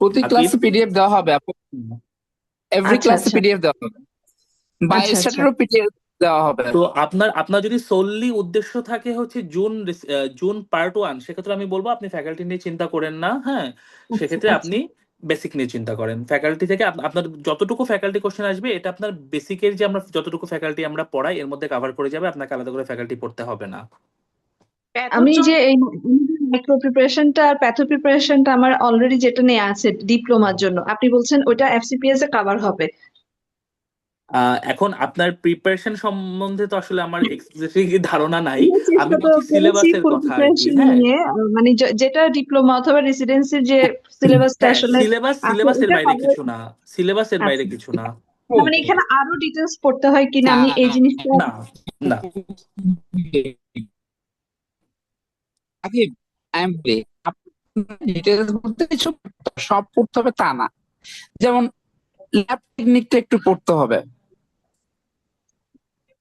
প্রতি আকিব। ক্লাসে পিডিএফ দেওয়া হবে আপু। এভরি আচ্ছা ক্লাসে আচ্ছা পিডিএফ দেওয়া হবে, আচ্ছা আচ্ছা বায়োস্ট্যাটেরও পিডিএফ দেওয়া হবে। তো আপনার আপনার যদি সোললি উদ্দেশ্য থাকে হচ্ছে জুন পার্ট ওয়ান, সেক্ষেত্রে আমি বলবো আপনি ফ্যাকাল্টি নিয়ে চিন্তা করেন না। হ্যাঁ, আচ্ছা সেক্ষেত্রে আচ্ছা আপনি বেসিক নিয়ে চিন্তা করেন। ফ্যাকাল্টি থেকে আপনার যতটুকু ফ্যাকাল্টি কোশ্চেন আসবে এটা আপনার বেসিকের যে আমরা যতটুকু ফ্যাকাল্টি আমরা পড়াই এর মধ্যে কভার করে যাবে, আপনাকে আলাদা করে ফ্যাকাল্টি পড়তে হবে না। প্যাথোর আমি জন্য। যে এই মাইক্রো প্রিপারেশনটা আর প্যাথো প্রিপারেশনটা আমার অলরেডি যেটা নেওয়া আছে ডিপ্লোমার জন্য, আপনি বলছেন ওইটা এফসিপিএস এ কভার হবে? এখন আপনার প্রিপারেশন সম্বন্ধে তো আসলে আমার এক্সপ্লিসিট ধারণা নাই। আমি আমি চেষ্টা তো বলছি করেছি সিলেবাসের ফুল কথা আর কি। প্রিপারেশন হ্যাঁ, নিয়ে, মানে যেটা ডিপ্লোমা অথবা রেসিডেন্সির যে সিলেবাসটা হ্যাঁ, আসলে আছে সিলেবাসের ওটা বাইরে কভার। কিছু না, সিলেবাসের বাইরে আচ্ছা, কিছু না। তার মানে এখানে আরো ডিটেলস পড়তে হয় কিনা আমি এই জিনিসটা। না না। আগে আমি বলি, ডিটেলস বলতে কিছু সব পড়তে হবে তা না। যেমন ল্যাব টেকনিকটা একটু পড়তে হবে।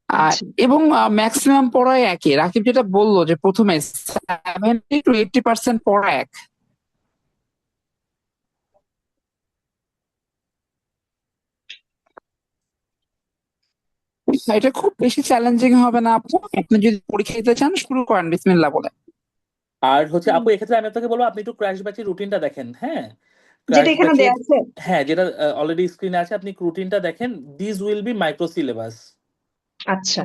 আচ্ছা এবং ম্যাক্সিমাম পড়াই একই। রাকিব যেটা বললো যে প্রথমে 70 to 80% পড়া এক। এটা খুব বেশি চ্যালেঞ্জিং হবে না আপু। আপনি যদি পরীক্ষা দিতে চান শুরু করেন বিসমিল্লাহ বলে। আর হচ্ছে আপু, এক্ষেত্রে আমি আপনাকে বলবো আপনি একটু ক্র্যাশ ব্যাচের রুটিনটা দেখেন। হ্যাঁ, যেটা ক্র্যাশ এখানে ব্যাচের, দেয়া আছে। হ্যাঁ, যেটা অলরেডি স্ক্রিনে আছে, আপনি রুটিনটা দেখেন। This will be micro syllabus. আচ্ছা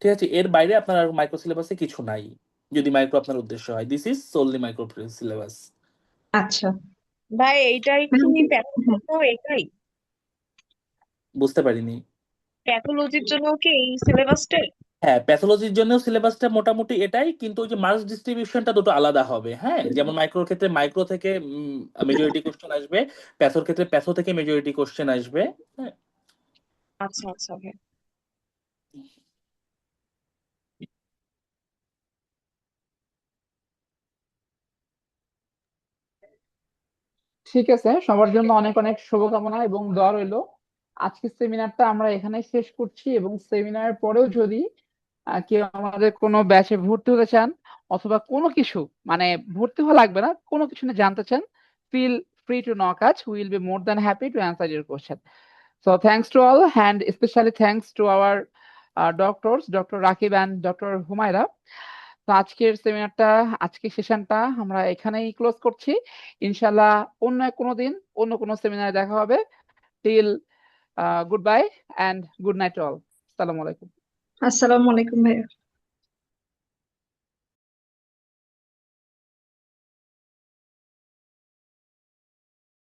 ঠিক আছে, এর বাইরে আপনার আর মাইক্রো সিলেবাসে কিছু নাই। যদি মাইক্রো আপনার উদ্দেশ্য হয়, this is solely micro syllabus. আচ্ছা। ভাই এইটাই কি হ্যাঁ, প্যাথোর জন্য এটাই? বুঝতে পারিনি। প্যাথোলজির জন্য কি এই সিলেবাসটা? হ্যাঁ, প্যাথোলজির জন্য সিলেবাসটা মোটামুটি এটাই, কিন্তু ওই যে মার্কস ডিস্ট্রিবিউশনটা দুটো আলাদা হবে। হ্যাঁ, যেমন মাইক্রোর ক্ষেত্রে মাইক্রো থেকে মেজরিটি কোশ্চেন আসবে, প্যাথোর ক্ষেত্রে প্যাথো থেকে মেজরিটি কোশ্চেন আসবে। হ্যাঁ, আচ্ছা আচ্ছা ভাই। ঠিক আছে, সবার জন্য অনেক অনেক শুভকামনা এবং দোয়া রইলো। আজকের সেমিনারটা আমরা এখানে শেষ করছি, এবং সেমিনারের পরেও যদি কেউ আমাদের কোনো ব্যাচে ভর্তি হতে চান, অথবা কোনো কিছু, মানে ভর্তি হওয়া লাগবে না, কোনো কিছু নিয়ে জানতে চান, feel free to knock us, we will be more than happy to answer your question. So thanks to all, and specially thanks to our doctors, doctor Rakib and doctor Humayra. তো আজকের সেমিনারটা, আজকের সেশনটা আমরা এখানেই ক্লোজ করছি। ইনশাল্লাহ অন্য কোনো দিন অন্য কোনো সেমিনারে দেখা হবে। Till good bye and good night all. আসসালামু আলাইকুম। আসসালামু আলাইকুম ভাইয়া।